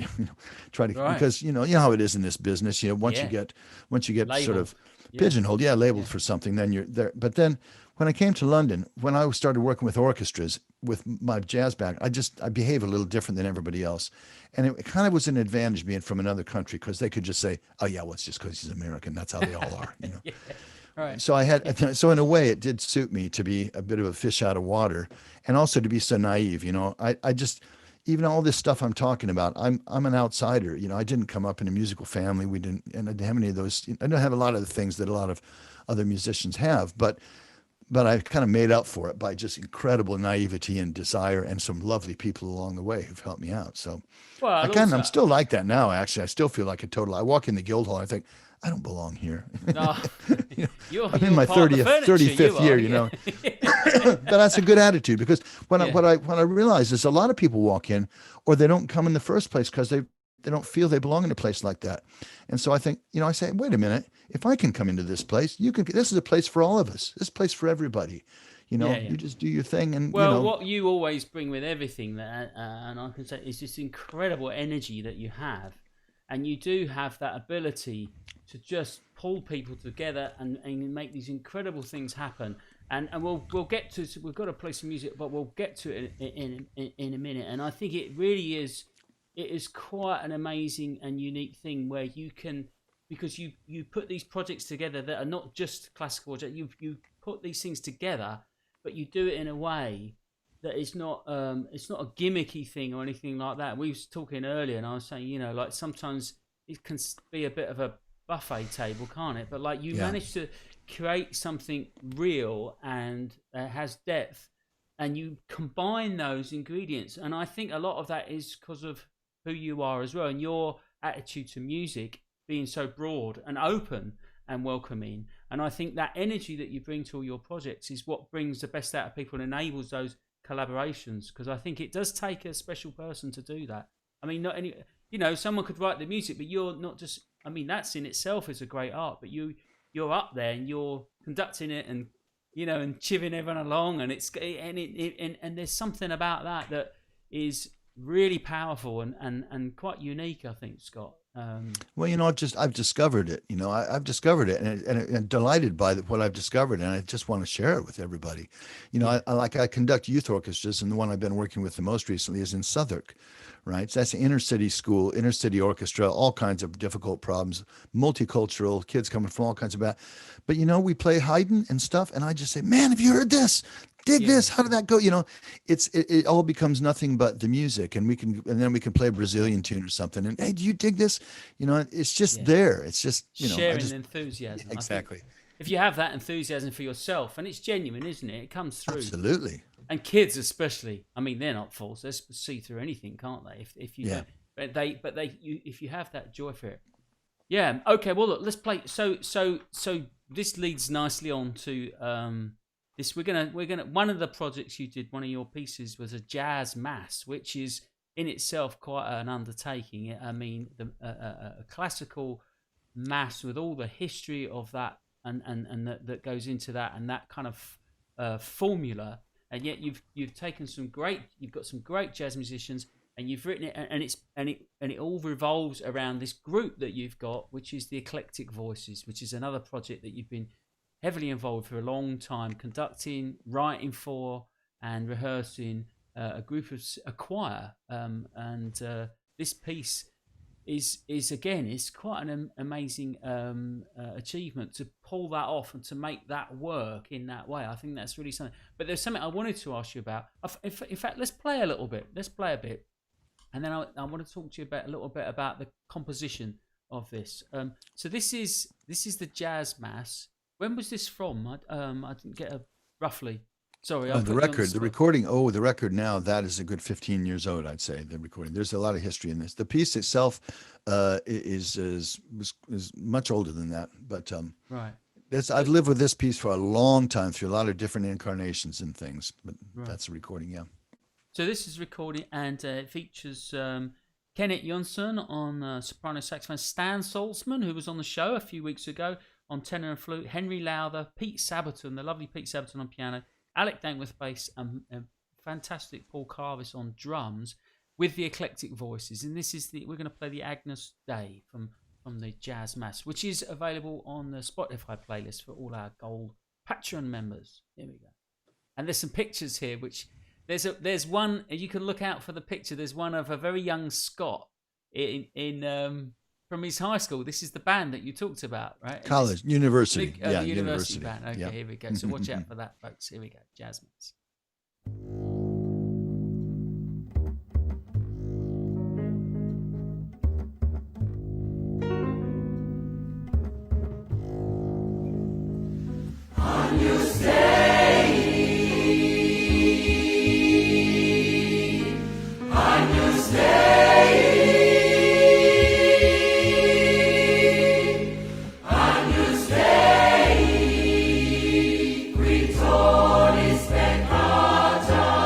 try to, Right. because, you know how it is in this business, once you get sort Labeled. of pigeonholed, labeled for something, then you're there. But then when I came to London, when I started working with orchestras with my jazz back, I behave a little different than everybody else. And it kind of was an advantage being from another country, because they could just say, oh yeah, well, it's just because he's American. That's how they all are, Yeah. Right. So in a way it did suit me to be a bit of a fish out of water, and also to be so naive. I just, even all this stuff I'm talking about, I'm an outsider. I didn't come up in a musical family. And I didn't have any of those. I don't have a lot of the things that a lot of other musicians have, but I kind of made up for it by just incredible naivety and desire, and some lovely people along the way who've helped me out. So Well, I'm still like that now. Actually, I still feel like a total. I walk in the Guildhall, I think, I don't belong here. No, I'm in my 35th year, but that's a good attitude, because what I realize is a lot of people walk in, or they don't come in the first place because they don't feel they belong in a place like that. And so I think, I say, wait a minute, if I can come into this place, you can. This is a place for all of us. This is a place for everybody. You just do your thing, and what you always bring with everything that, and I can say, is this incredible energy that you have, and you do have that ability to just pull people together and make these incredible things happen. And we'll get to, we've got to play some music, but we'll get to it in a minute. And I think it really is, it is quite an amazing and unique thing where you can, because you put these projects together that are not just classical, you put these things together, but you do it in a way that it's not a gimmicky thing or anything like that. We was talking earlier, and I was saying, like sometimes it can be a bit of a buffet table, can't it? But like you manage to create something real and has depth, and you combine those ingredients. And I think a lot of that is because of who you are as well, and your attitude to music being so broad and open and welcoming. And I think that energy that you bring to all your projects is what brings the best out of people and enables those collaborations, because I think it does take a special person to do that. I mean, not any, someone could write the music, but you're not just, I mean, that's in itself is a great art, but you're up there and you're conducting it, and and chivvying everyone along, and and there's something about that is really powerful and quite unique, I think, Scott. Well, I've discovered it. I've discovered it, and delighted by what I've discovered, and I just want to share it with everybody. I conduct youth orchestras, and the one I've been working with the most recently is in Southwark, right? So that's an inner city school, inner city orchestra, all kinds of difficult problems, multicultural kids coming from all kinds of but we play Haydn and stuff, and I just say, man, have you heard this? Dig this. How did that go? It all becomes nothing but the music, and then we can play a Brazilian tune or something. And hey, do you dig this? It's just there. It's just sharing enthusiasm. Yeah, exactly. If you have that enthusiasm for yourself, and it's genuine, isn't it? It comes through. Absolutely. And kids especially. I mean, they're not false. They see through anything, can't they? If you don't, if you have that joy for it. Yeah. Okay. Well, look. Let's play. So this leads nicely on to this. We're gonna. One of the projects you did, one of your pieces, was a jazz mass, which is in itself quite an undertaking. I mean, a classical mass with all the history of that and that goes into that, and that kind of formula, and yet you've got some great jazz musicians, and you've written it, and it all revolves around this group that you've got, which is the Eclectic Voices, which is another project that you've been heavily involved for a long time, conducting, writing for, and rehearsing a choir, and this piece is again, it's quite an amazing achievement to pull that off and to make that work in that way. I think that's really something. But there's something I wanted to ask you about. In fact, let's play a little bit. Let's play a bit, and then I want to talk to you a little bit about the composition of this. So this is the Jazz Mass. When was this from? I didn't get a roughly. Sorry, the recording. Oh, the record now, that is a good 15 years old, I'd say. The recording. There's a lot of history in this. The piece itself is much older than that, but right. I've lived with this piece for a long time through a lot of different incarnations and things. But right. That's a recording, yeah. So this is recording, and it features Kenneth Jonsson on soprano saxophone, Stan Saltzman, who was on the show a few weeks ago, on tenor and flute, Henry Lowther, Pete Sabaton, the lovely Pete Sabaton on piano, Alec Dankworth bass, and fantastic Paul Carvis on drums, with the Eclectic Voices. And this is we're going to play the Agnus Dei from the Jazz Mass, which is available on the Spotify playlist for all our Gold Patreon members. Here we go. And there's some pictures here, which there's one, you can look out for the picture. There's one of a very young Scott in from his high school. This is the band that you talked about, right? College, university. The university band. Okay, yeah. Here we go. So watch out for that, folks. Here we go. Jazz Mass. Victoris peccata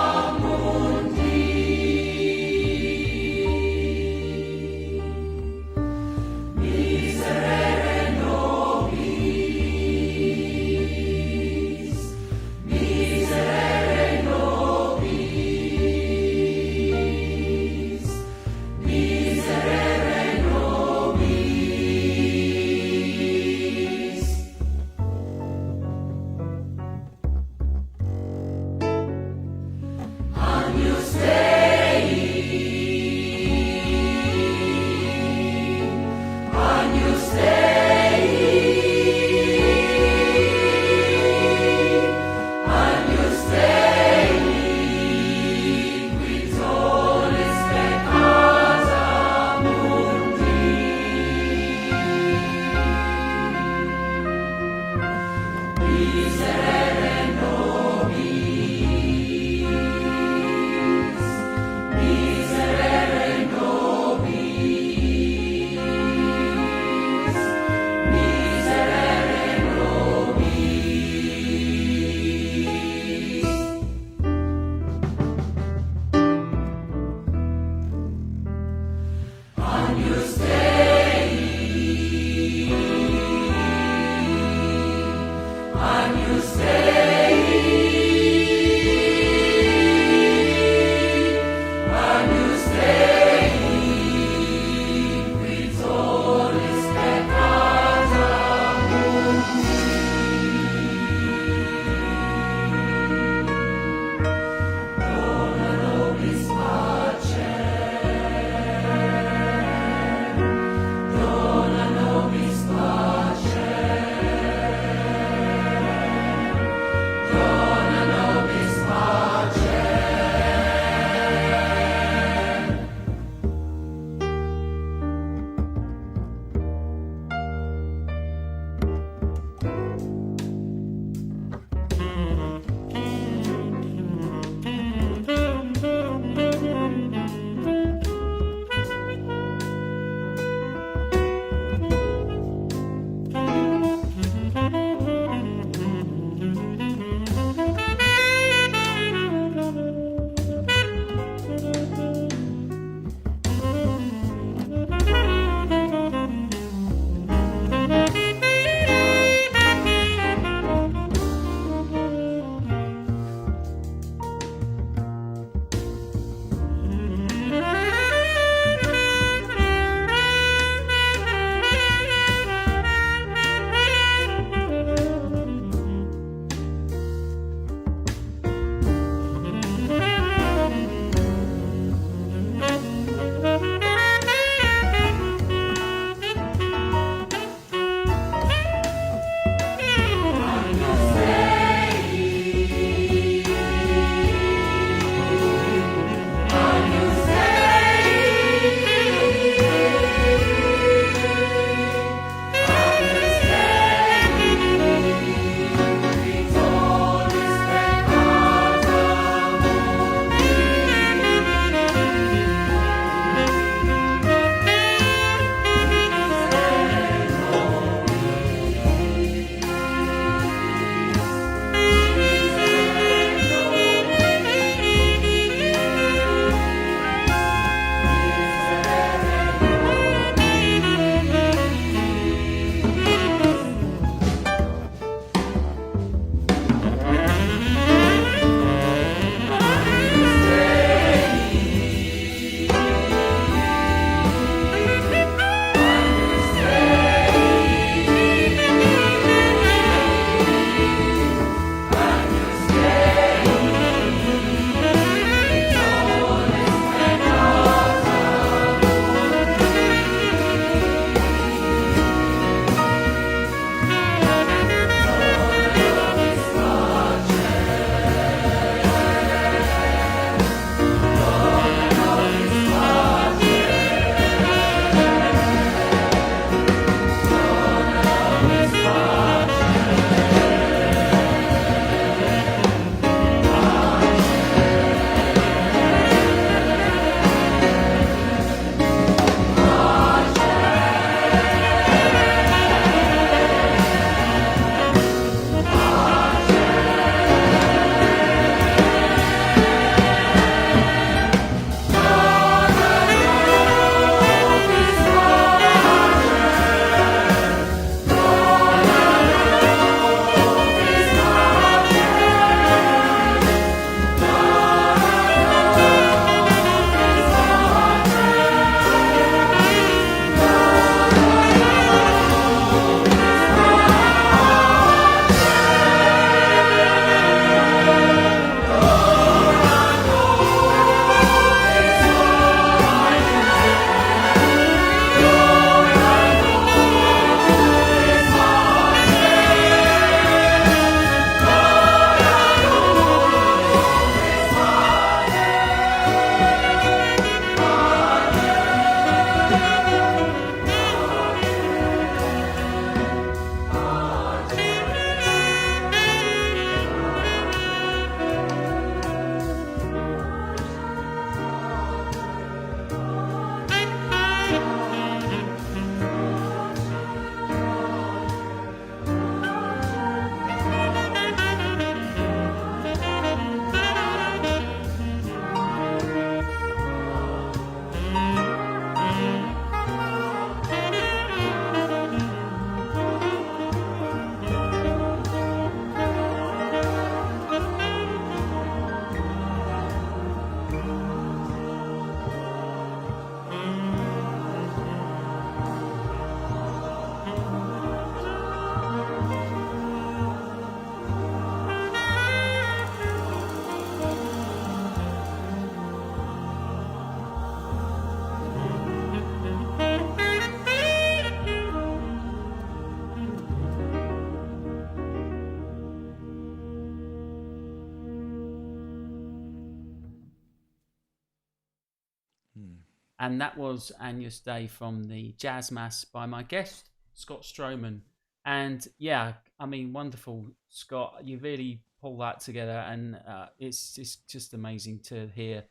and that was Agnus Dei from the Jazz Mass by my guest Scott Stroman. And yeah, I mean, wonderful, Scott. You really pull that together, and it's just amazing to hear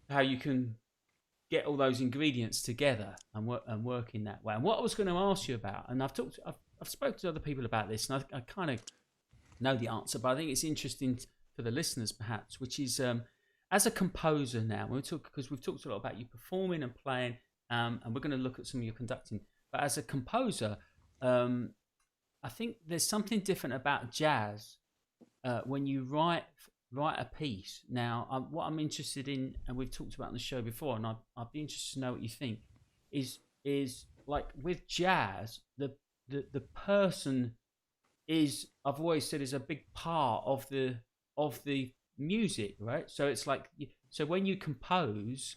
how you can get all those ingredients together and work in that way. And what I was going to ask you about, and I've spoken to other people about this, and I kind of know the answer, but I think it's interesting for the listeners perhaps, which is as a composer now, because we've talked a lot about you performing and playing, and we're going to look at some of your conducting. But as a composer, I think there's something different about jazz when you write a piece. Now, what I'm interested in, and we've talked about on the show before, and I'd be interested to know what you think, is like with jazz, the person is, I've always said, is a big part of the music, right? So it's like, so when you compose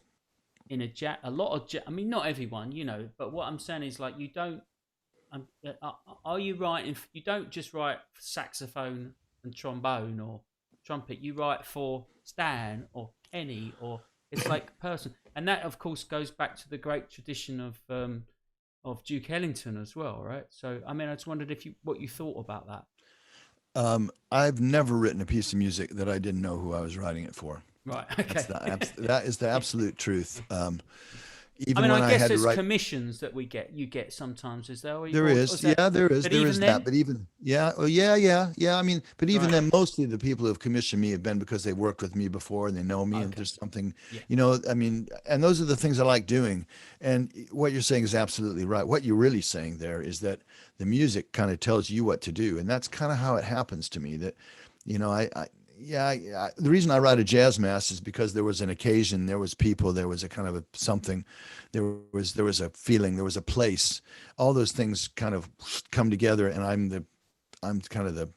in a lot of jazz, I mean, not everyone, but what I'm saying is like, you don't, are you writing? You don't just write for saxophone and trombone or trumpet. You write for Stan or Kenny, or it's like person, and that of course goes back to the great tradition of Duke Ellington as well, right? So I mean, I just wondered what you thought about that. I've never written a piece of music that I didn't know who I was writing it for. Right. Okay. That is the absolute truth. Even I mean, when I I guess had to there's write, commissions that you get sometimes, is there? there is, yeah, there is then, that. But even, yeah, oh, yeah. I mean, but even then, mostly the people who have commissioned me have been because they worked with me before and they know me, and there's something, I mean, and those are the things I like doing. And what you're saying is absolutely right. What you're really saying there is that the music kind of tells you what to do, and that's kind of how it happens to me. That, the reason I write a jazz mass is because there was an occasion, there was people, there was a kind of something, there was a feeling, there was a place. All those things kind of come together, and I'm kind of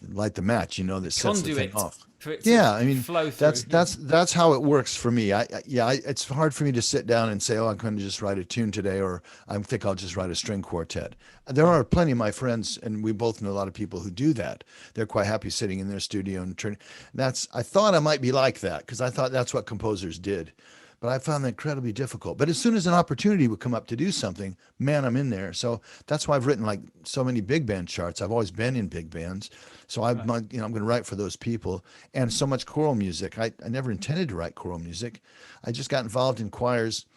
light the match, that sets the thing off. Yeah, I mean, that's how it works for me. It's hard for me to sit down and say, oh, I'm going to just write a tune today, or I think I'll just write a string quartet. There are plenty of my friends, and we both know a lot of people who do that. They're quite happy sitting in their studio and turning. I thought I might be like that because I thought that's what composers did. But I found that incredibly difficult. But as soon as an opportunity would come up to do something, man, I'm in there. So that's why I've written like so many big band charts. I've always been in big bands. So I'm going to write for those people. And so much choral music. I never intended to write choral music. I just got involved in choirs,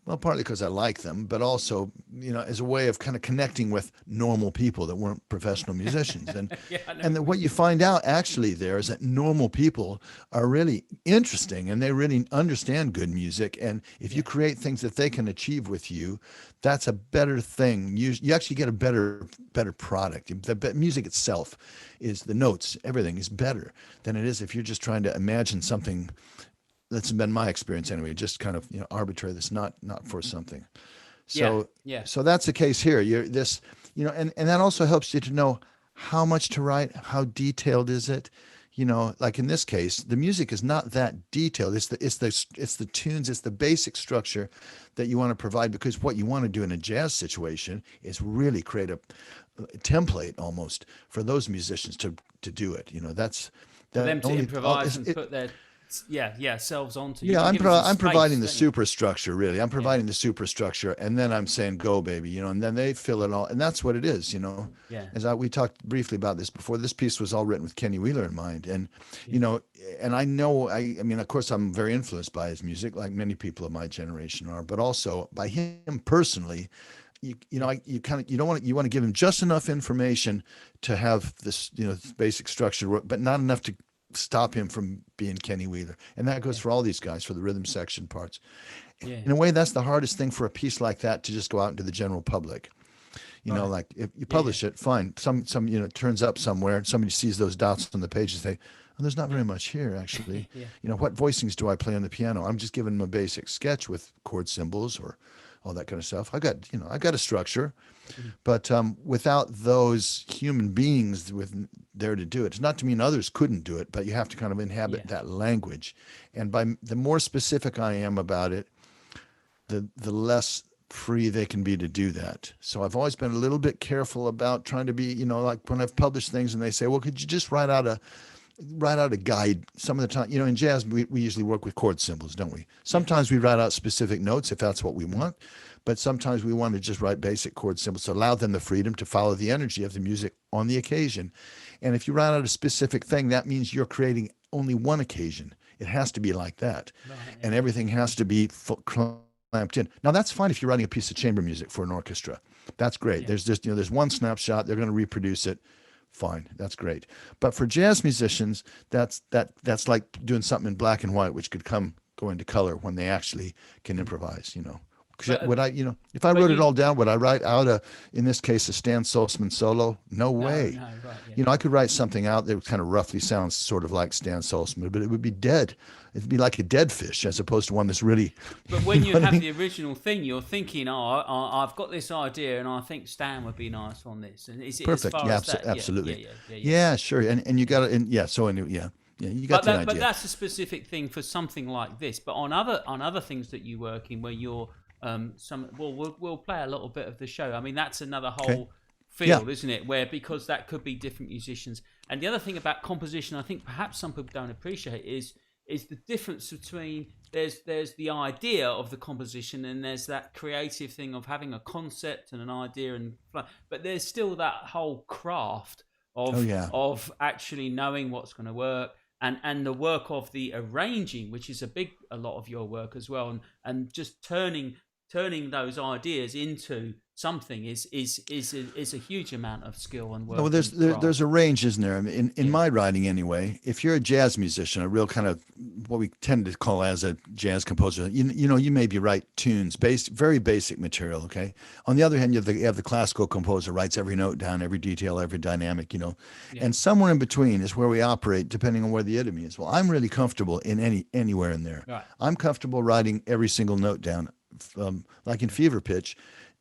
well, partly because I like them, but also, as a way of kind of connecting with normal people that weren't professional musicians. And what you find out actually there is that normal people are really interesting and they really understand good music. And if you create things that they can achieve with you, that's a better thing. You actually get a better product. The music itself is, the notes, everything is better than it is if you're just trying to imagine something. That's been my experience anyway, just kind of, arbitrary, that's not for something. So so that's the case here. And that also helps you to know how much to write, how detailed is it. Like in this case, the music is not that detailed. It's the tunes, it's the basic structure that you want to provide, because what you want to do in a jazz situation is really create a template almost for those musicians to do it. That's for them to improvise and put their selves onto. I'm providing the superstructure, really. I'm providing the superstructure, and then I'm saying, go, baby, and then they fill it all. And that's what it is, As we talked briefly about this before, this piece was all written with Kenny Wheeler in mind. And, and I know, I mean, of course, I'm very influenced by his music, like many people of my generation are, but also by him personally. You want to give him just enough information to have this, basic structure, but not enough to stop him from being Kenny Wheeler. And that goes for all these guys, for the rhythm section parts. In a way, that's the hardest thing for a piece like that to just go out into the general public. Like if you publish it, fine. Some it turns up somewhere and somebody sees those dots on the page and say, oh, there's not very much here actually. What voicings do I play on the piano? I'm just giving them a basic sketch with chord symbols or all that kind of stuff. I got a structure, but without those human beings there to do it, it's not to mean others couldn't do it, but you have to kind of inhabit that language. And by the more specific I am about it, the less free they can be to do that. So I've always been a little bit careful about trying to be, like when I've published things and they say, well, could you just write out write out a guide. Some of the time, in jazz, we usually work with chord symbols, don't we? Sometimes we write out specific notes if that's what we want, but sometimes we want to just write basic chord symbols to allow them the freedom to follow the energy of the music on the occasion. And if you write out a specific thing, that means you're creating only one occasion. It has to be like that. Right. And everything has to be clamped in. Now that's fine if you're writing a piece of chamber music for an orchestra. That's great. There's just, there's one snapshot. They're going to reproduce it. Fine. That's great. But for jazz musicians, that's like doing something in black and white, which could go into color when they actually can improvise, Would I, if I wrote it all down, would I write out in this case, a Stan Solzman solo? No way. No, right, I could write something out that kind of roughly sounds sort of like Stan Solzman, but it would be dead. It'd be like a dead fish as opposed to one that's really. But when you have the original thing, you're thinking, I've got this idea, and I think Stan would be nice on this. And is it perfect? As far as that? Absolutely. Yeah, sure. And you got it. Yeah. So yeah, you got the idea. But that's a specific thing for something like this. But on other things that you work in, where you're we'll play a little bit of the show. I mean, that's another whole field, isn't it? Where, because that could be different musicians. And the other thing about composition, I think perhaps some people don't appreciate, is the difference between there's the idea of the composition, and there's that creative thing of having a concept and an idea, but there's still that whole craft of actually knowing what's going to work. And the work of the arranging, which is a lot of your work as well, and just turning those ideas into something is a huge amount of skill and work. Well, there's a range, isn't there? I mean, in my writing anyway, if you're a jazz musician, a real kind of what we tend to call as a jazz composer, you maybe write tunes, very basic material, okay? On the other hand, you have the classical composer, writes every note down, every detail, every dynamic, and somewhere in between is where we operate, depending on where the idiom is. Well, I'm really comfortable in anywhere in there. Right. I'm comfortable writing every single note down, like in Fever Pitch.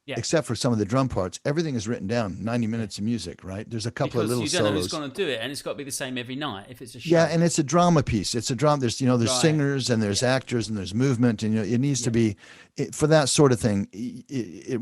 Yeah. Except for some of the drum parts, everything is written down. 90 minutes of music, right? There's a couple of little solos. Because you don't know who's going to do it, and it's got to be the same every night if it's a show. Yeah, and it's a drama piece. It's a drama. There's there's singers and there's actors and there's movement, and it needs to be for that sort of thing. It's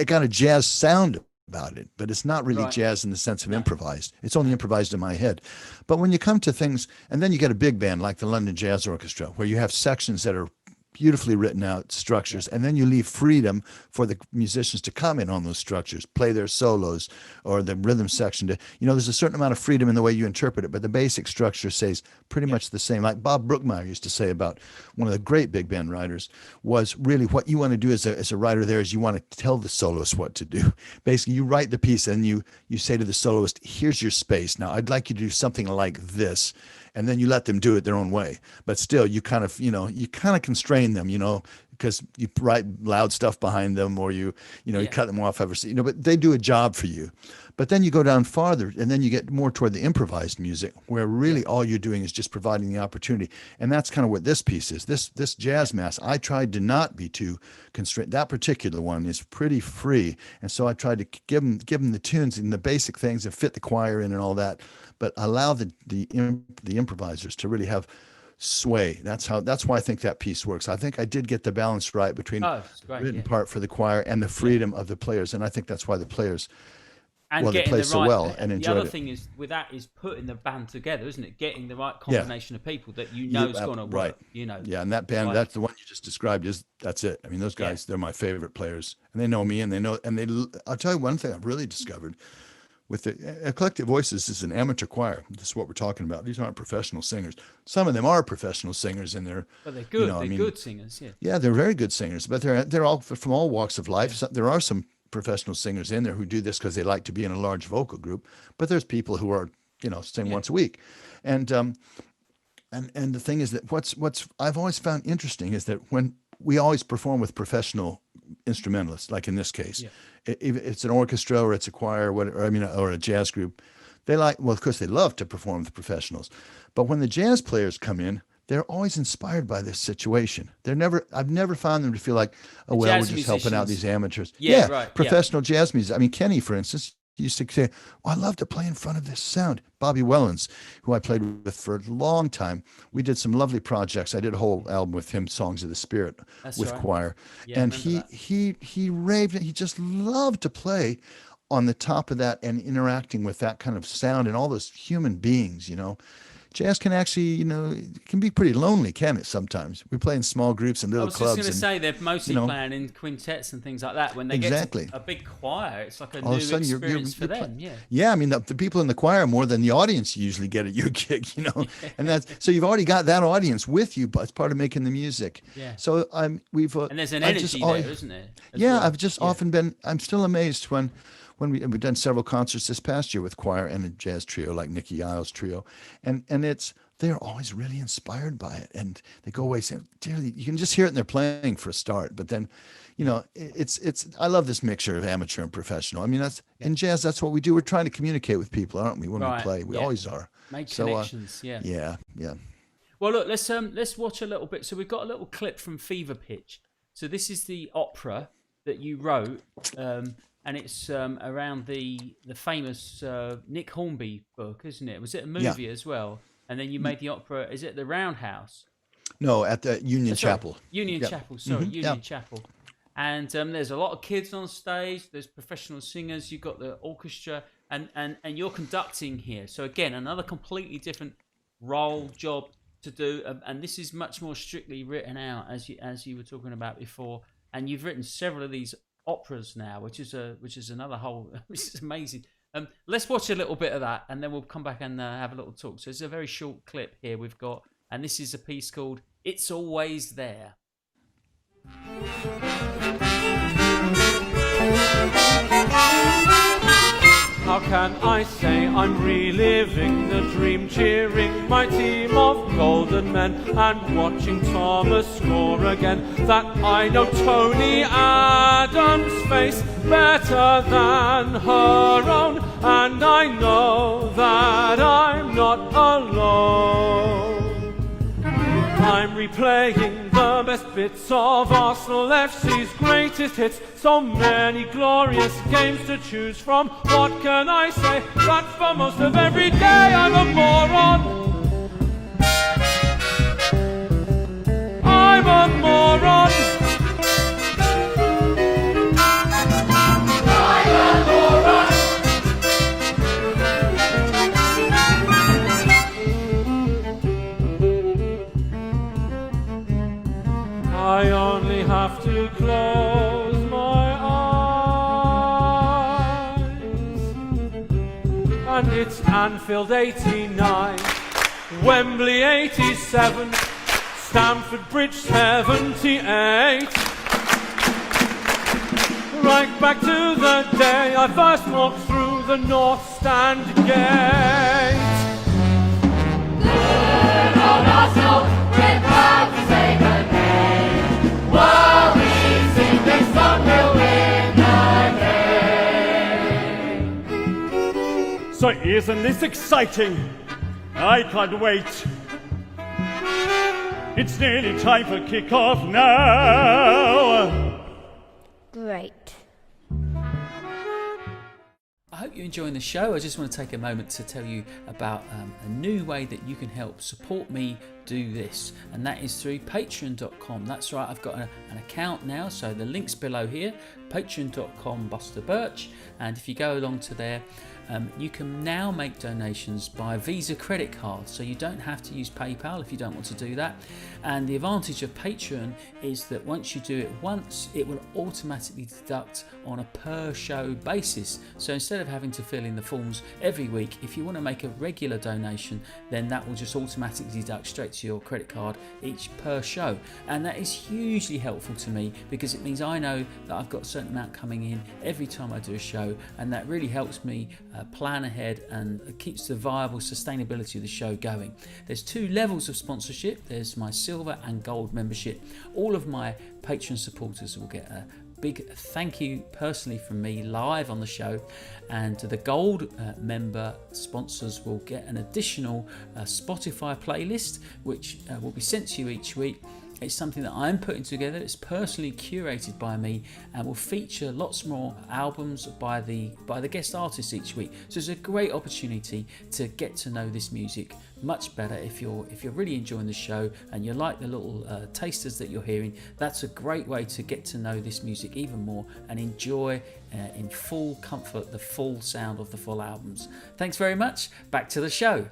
got a jazz sound about it, but it's not really jazz in the sense of improvised. It's only improvised in my head. But when you come to things, and then you get a big band like the London Jazz Orchestra, where you have sections that are beautifully written out structures, and then you leave freedom for the musicians to comment on those structures, play their solos or the rhythm section. There's a certain amount of freedom in the way you interpret it, but the basic structure stays pretty much the same. Like Bob Brookmeyer used to say about one of the great big band writers, was really what you want to do as a writer there is you want to tell the soloist what to do. Basically, you write the piece and you say to the soloist, here's your space. Now, I'd like you to do something like this. And then you let them do it their own way. But still, you kind of constrain them, because you write loud stuff behind them, or you cut them off but they do a job for you. But then you go down farther, and then you get more toward the improvised music, where really all you're doing is just providing the opportunity. And that's kind of what this piece is. This jazz mass, I tried to not be too constrained. That particular one is pretty free. And so I tried to give them the tunes and the basic things and fit the choir in and all that, but allow the improvisers to really have sway. That's why I think that piece works. I think I did get the balance right between the written part for the choir and the freedom of the players, and I think that's why the players they play so well and enjoy it. The other thing is with that is putting the band together, isn't it? Getting the right combination of people that is going to work. Right. Yeah, and that band, that's the one you just described. That's it. I mean, those guys, they're my favorite players, and they know me, and I'll tell you one thing I've really discovered. With the Collective Voices is an amateur choir. This is what we're talking about. These aren't professional singers. Some of them are professional singers, and they're good. They're good singers. Yeah, they're very good singers. But they're all from all walks of life. So there are some professional singers in there who do this because they like to be in a large vocal group. But there's people who are sing once a week, and the thing is that what's I've always found interesting is that when we always perform with professional instrumentalists, like in this case. If it's an orchestra or it's a choir, or a jazz group, of course they love to perform with professionals. But when the jazz players come in, they're always inspired by this situation. I've never found them to feel like, we're just helping out these amateurs. Professional jazz music. I mean, Kenny, for instance, used to say, I love to play in front of this sound. Bobby Wellens, who I played with for a long time, we did some lovely projects. I did a whole album with him, Songs of the Spirit, choir. Yeah, and he raved, he just loved to play on the top of that and interacting with that kind of sound and all those human beings, jazz can actually, it can be pretty lonely, can it? Sometimes we play in small groups and I little was clubs. just going to say they're mostly you know, playing in quintets and things like that. When they Exactly. get to a big choir, it's like a all new of a sudden experience for them. Yeah, I mean the people in the choir more than the audience usually get at your gig, and that's so you've already got that audience with you, but it's part of making the music. Yeah. So we've and there's an energy there, isn't there? Yeah, well? I've just often been. I'm still amazed when we've done several concerts this past year with choir and a jazz trio like Nicky Isles trio, and they're always really inspired by it, and they go away saying, "Dear, you can just hear it in their playing for a start." But then, it's. I love this mixture of amateur and professional. I mean, that's in jazz. That's what we do. We're trying to communicate with people, aren't we? When we play, we always are. Make connections. Yeah. Well, look, let's watch a little bit. So we've got a little clip from Fever Pitch. So this is the opera that you wrote, and it's around the famous Nick Hornby book, isn't it? Was it a movie as well? And then you made the opera. Is it the Roundhouse? No, at the Union Chapel. Union Chapel. Sorry, Union Chapel. And there's a lot of kids on stage. There's professional singers. You've got the orchestra, and you're conducting here. So again, another completely different job to do. And this is much more strictly written out, as you were talking about before. And you've written several of these operas now, which is another whole. Which is amazing. Let's watch a little bit of that, and then we'll come back and have a little talk. So it's a very short clip here we've got, and this is a piece called "It's Always There." How can I say I'm reliving the dream, cheering my team of golden men and watching Thomas score again, that I know Tony Adams' face better than her own, and I know that I'm not alone. I'm replaying the best bits of Arsenal FC's greatest hits. So many glorious games to choose from. What can I say? But for most of every day I'm a moron. I'm a moron. I'm a moron. I only have to close my eyes, and it's Anfield 89, Wembley 87, Stamford Bridge 78. Right back to the day I first walked through the North Stand gate. Good old Arsenal, we're proud to say the name. While we sing this song, we'll win again. So isn't this exciting? I can't wait. It's nearly time for kickoff now. Great. I hope you're enjoying the show. I just want to take a moment to tell you about a new way that you can help support me do this, and that is through patreon.com. That's right, I've got an account now, so the link's below here, patreon.com Buster Birch, and if you go along to there, you can now make donations by Visa credit card, so you don't have to use PayPal if you don't want to do that. And the advantage of Patreon is that once you do it once, it will automatically deduct on a per show basis. So instead of having to fill in the forms every week, if you want to make a regular donation, then that will just automatically deduct straight to your credit card each per show. And that is hugely helpful to me, because it means I know that I've got a certain amount coming in every time I do a show, and that really helps me plan ahead and keeps the viable sustainability of the show going. There's two levels of sponsorship. There's my silver and gold membership. All of my Patreon supporters will get a big thank you personally from me live on the show, and the gold member sponsors will get an additional Spotify playlist which will be sent to you each week, It's something that I'm putting together. It's personally curated by me and will feature lots more albums by the guest artists each week. So it's a great opportunity to get to know this music much better. If you're really enjoying the show and you like the little tasters that you're hearing, that's a great way to get to know this music even more and enjoy in full comfort the full sound of the full albums. Thanks very much. Back to the show.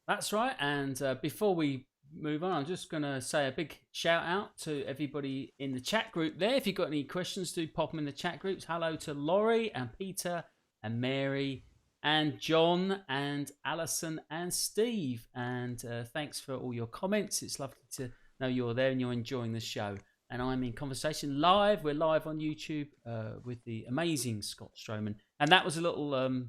That's right. And before we move on, I'm just going to say a big shout out to everybody in the chat group there. If you've got any questions, do pop them in the chat groups. Hello to Laurie and Peter and Mary and John and Alison and Steve. And thanks for all your comments. It's lovely to know you're there and you're enjoying the show. And I'm in conversation live. We're live on YouTube with the amazing Scott Stroman. And that was a little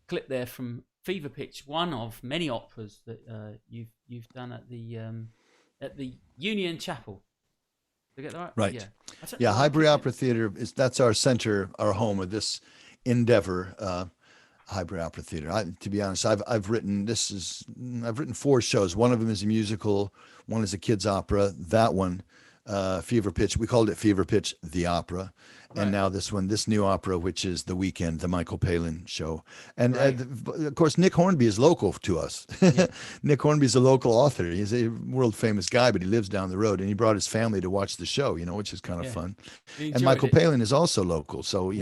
clip there from Fever Pitch, one of many operas that you've done at the Union Chapel. Did I get that right? Right. Yeah. Highbury Opera Theatre that's our center, our home of this endeavor. Highbury Opera Theatre. To be honest, I've written 4 shows. One of them is a musical. One is a kids opera. That one, Fever Pitch. We called it Fever Pitch, the opera. And now this new opera, which is The Weekend, the Michael Palin show. And of course, Nick Hornby is local to us. Yeah. Nick Hornby is a local author. He's a world famous guy, but he lives down the road. And he brought his family to watch the show, which is kind of fun. And Michael Palin is also local. So,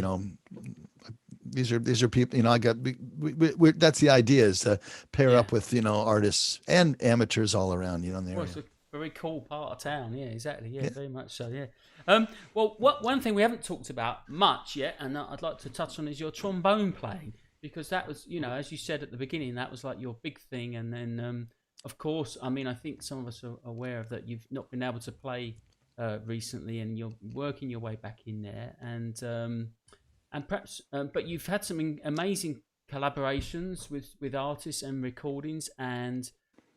these are people, that's the idea, is to pair up with, artists and amateurs all around, in the area. It's a very cool part of town. Yeah, exactly. Yeah, very much so. Yeah. Well, one thing we haven't talked about much yet, and I'd like to touch on, is your trombone playing, because that was, as you said at the beginning, that was like your big thing. And then, of course, I think some of us are aware of that. You've not been able to play recently, and you're working your way back in there. And perhaps, but you've had some amazing collaborations with artists and recordings, and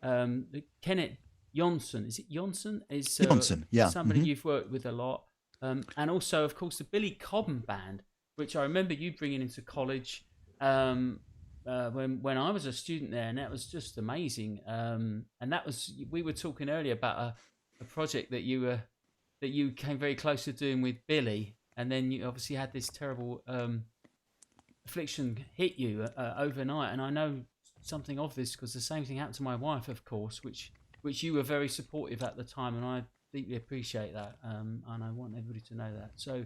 Kenneth Jonsson, is it Jonsson? Jonsson, yeah. Somebody you've worked with a lot. And also, of course, the Billy Cobham Band, which I remember you bringing into college when I was a student there, and that was just amazing. And that was, we were talking earlier about a project that you came very close to doing with Billy, and then you obviously had this terrible affliction hit you overnight. And I know something of this because the same thing happened to my wife, of course, which you were very supportive at the time, and I deeply appreciate that, and I want everybody to know that. So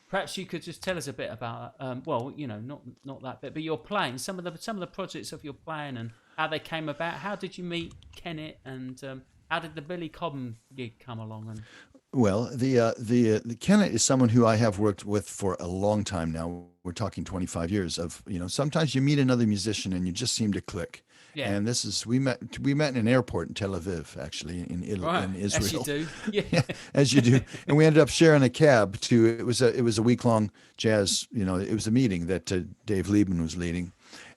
perhaps you could just tell us a bit about, not that bit, but your playing, some of the projects of your playing and how they came about. How did you meet Kenneth, and how did the Billy Cobham gig come along? And well, the Kenneth is someone who I have worked with for a long time now. We're talking 25 years of, sometimes you meet another musician and you just seem to click. Yeah. And this is, we met in an airport in Tel Aviv, actually, in Israel. As you do. Yeah. As you do. And we ended up sharing a cab it was a week-long jazz, it was a meeting that Dave Liebman was leading.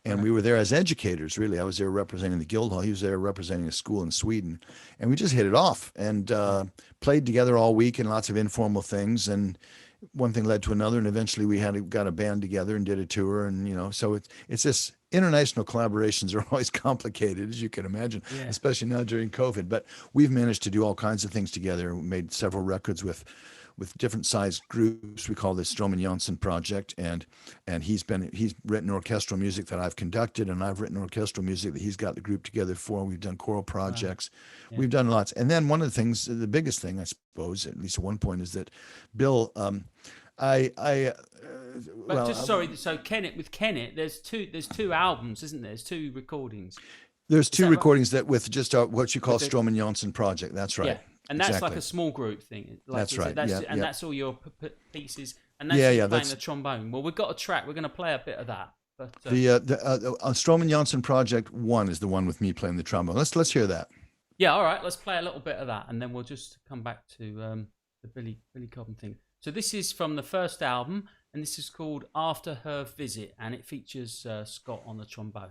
And we were there as educators, really. I was there representing the Guildhall. He was there representing a school in Sweden. And we just hit it off and played together all week in lots of informal things. And one thing led to another. And eventually we got a band together and did a tour. And, so it's this international collaborations are always complicated, as you can imagine, especially now during COVID. But we've managed to do all kinds of things together. We made several records with different sized groups. We call this Stroman Jonsson project, and he's written orchestral music that I've conducted, and I've written orchestral music that he's got the group together for. We've done choral projects. Yeah. We've done lots. And then one of the things, the biggest thing, I suppose, at least at one point, is that Bill, so Kenneth, there's two albums, isn't there? There's 2 recordings. There's 2 recordings that with just what you call Stroman Jonsson project. That's right. Yeah. And that's like a small group thing. That's right. That's all your pieces. And that's you playing the trombone. Well, we've got a track. We're going to play a bit of that. But, the Stroman Jonsson project 1 is the one with me playing the trombone. Let's hear that. Yeah, all right. Let's play a little bit of that, and then we'll just come back to the Billy Cobham thing. So this is from the first album, and this is called After Her Visit, and it features Scott on the trombone.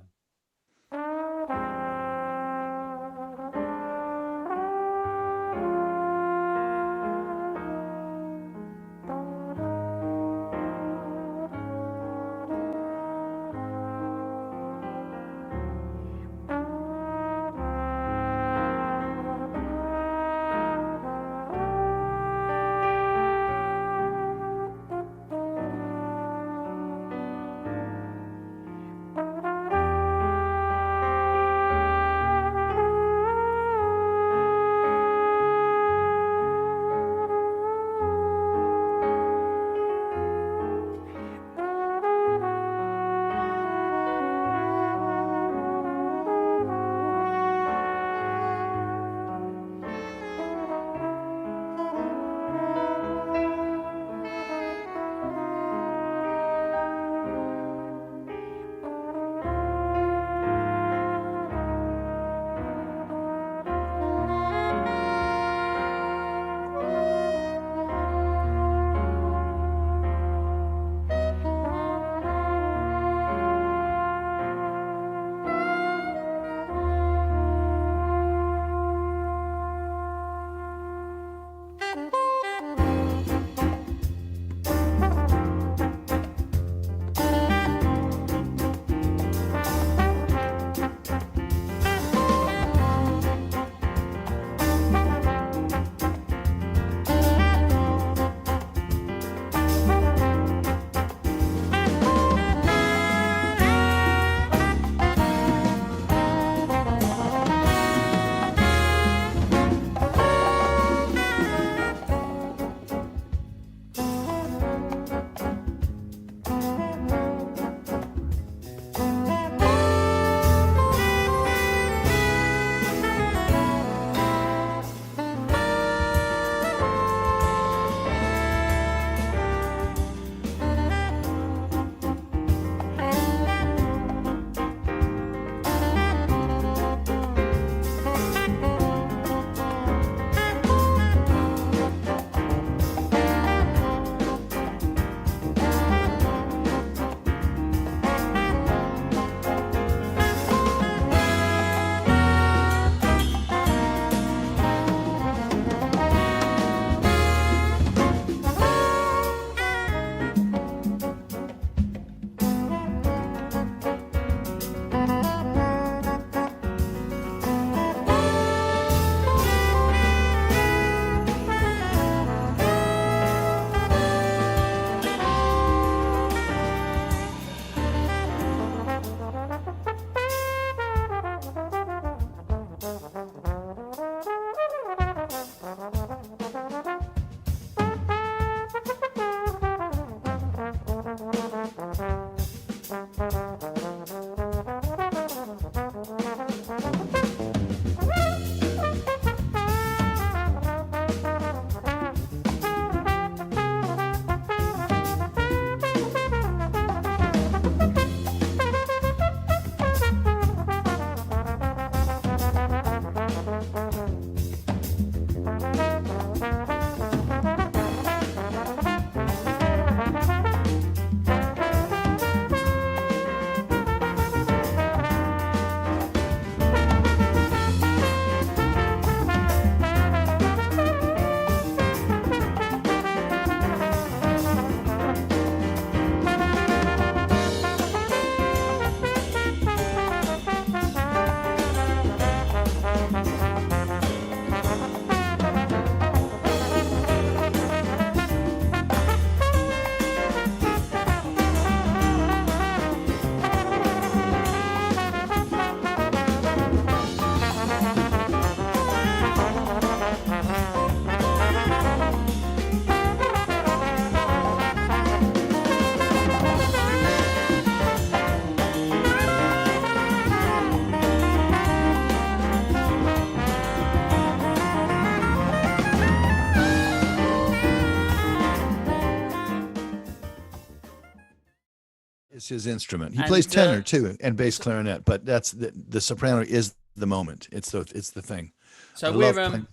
That's his instrument. He And, plays tenor too, and bass clarinet. But that's the soprano is the moment. It's the thing. So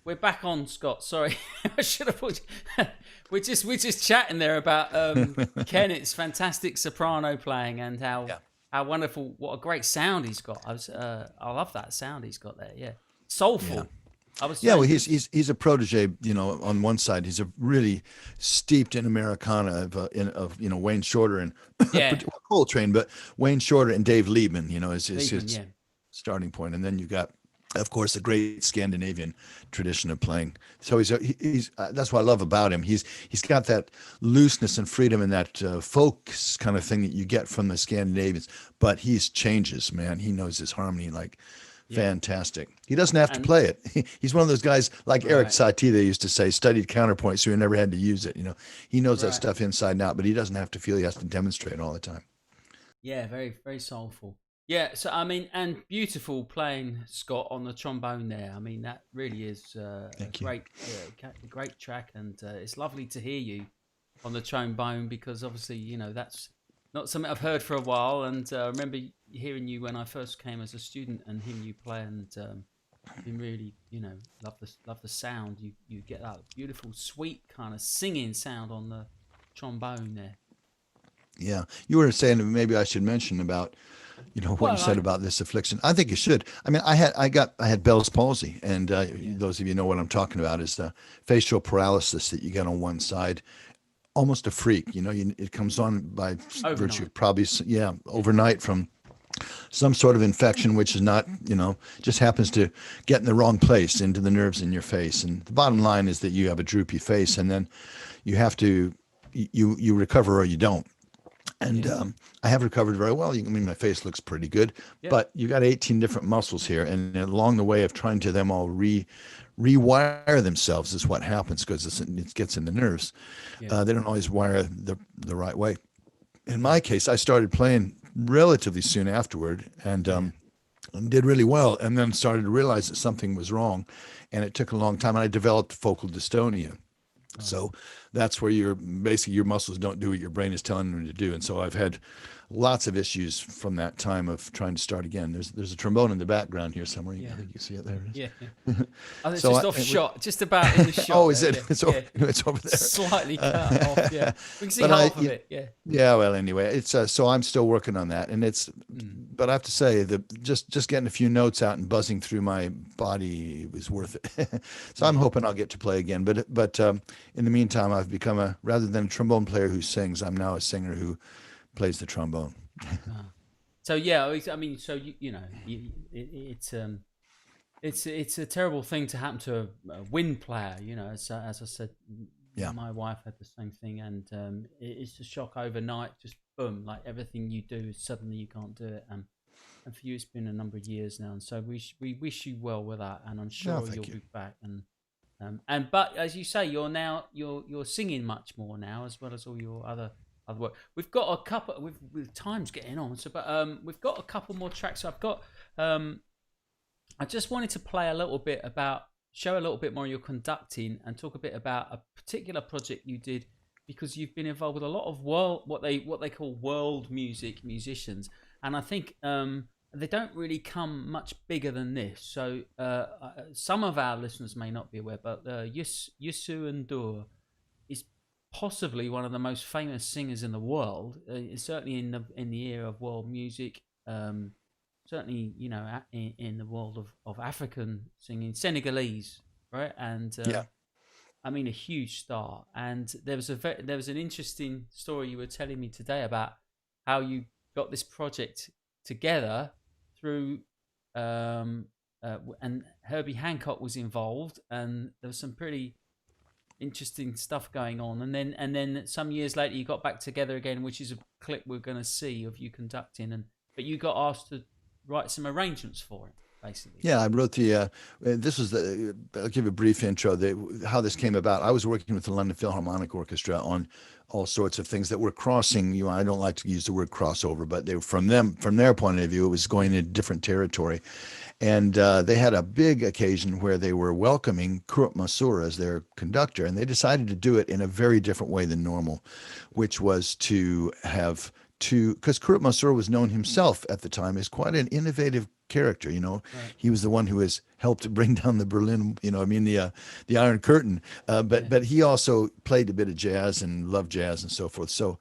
we're back on, Scott. Sorry, I should have put. we're just chatting there about Kennett's fantastic soprano playing and how wonderful, what a great sound he's got. I love that sound he's got there. Yeah, soulful. Yeah. Well, he's a protege. On one side, he's a really steeped in Americana of Wayne Shorter and Coltrane, but Wayne Shorter and Dave Liebman, is his starting point, and then you got, of course, a great Scandinavian tradition of playing. So he's that's what I love about him. He's got that looseness and freedom and that folk kind of thing that you get from the Scandinavians, but he changes, man. He knows his harmony fantastic. He doesn't have to play it. He's one of those guys like Eric Satie, they used to say, studied counterpoint, so he never had to use it. He knows that stuff inside and out, but he doesn't have to feel he has to demonstrate all the time. Yeah, very, very soulful. Yeah, so and beautiful playing, Scott, on the trombone there. That really is a great track, and it's lovely to hear you on the trombone because obviously that's not something I've heard for a while, and I remember hearing you when I first came as a student and hearing you play, and been really love the sound. You get that beautiful, sweet kind of singing sound on the trombone there. Yeah, you were saying maybe I should mention about what you said about this affliction. I think you should. I had Bell's palsy, and those of you know what I'm talking about is the facial paralysis that you get on one side. Almost a freak, it comes on by virtue of probably overnight from some sort of infection, which is not, just happens to get in the wrong place into the nerves in your face. And the bottom line is that you have a droopy face, and then you have to, you recover or you don't. And I have recovered very well. My face looks pretty good, but you got 18 different muscles here, and along the way of trying to them all rewire themselves is what happens because it gets in the nerves. They don't always wire the right way. In my case, I started playing relatively soon afterward and did really well, and then started to realize that something was wrong, and it took a long time. And I developed focal dystonia. So that's where your muscles don't do what your brain is telling them to do. And so I've had lots of issues from that time of trying to start again. There's a trombone in the background here somewhere. I think you see it there. Yeah. It's just off shot, just about in the shot. Oh, is it? It's over there. Slightly cut off. Yeah, we can see half of it. Yeah. Yeah. Well, anyway, it's so I'm still working on that, and it's. But I have to say that just getting a few notes out and buzzing through my body was worth it. So I'm hoping I'll get to play again. But in the meantime, I've become rather than a trombone player who sings, I'm now a singer who plays the trombone. So it's a terrible thing to happen to a wind player. As I said, my wife had the same thing, and it's a shock overnight. Just boom, like everything you do, suddenly you can't do it. And for you, it's been a number of years now, and so we wish you well with that, and I'm sure you'll be back. But as you say, you're singing much more now, as well as all your other work. We've got a couple. With time's getting on, we've got a couple more tracks. So I've got. I just wanted to play a little bit show a little bit more of your conducting, and talk a bit about a particular project you did, because you've been involved with a lot of what they call world musicians, and I think they don't really come much bigger than this. So some of our listeners may not be aware, but Youssou N'Dour is possibly one of the most famous singers in the world, certainly in the era of world music, certainly in the world of African singing, Senegalese, right? And a huge star. And there was an interesting story you were telling me today about how you got this project together through and Herbie Hancock was involved, and there was some pretty interesting stuff going on, and then some years later you got back together again, which is a clip we're going to see of you conducting, but you got asked to write some arrangements for it, basically. Yeah, I wrote this was I'll give a brief intro, how this came about. I was working with the London Philharmonic Orchestra on all sorts of things that were crossing, I don't like to use the word crossover, but they were from their point of view, it was going into different territory. And they had a big occasion where they were welcoming Kurt Masur as their conductor, and they decided to do it in a very different way than normal, which was to have because Kurt Masur was known himself at the time as quite an innovative character. He was the one who has helped to bring down the Berlin, the Iron Curtain. But he also played a bit of jazz and loved jazz and so forth. So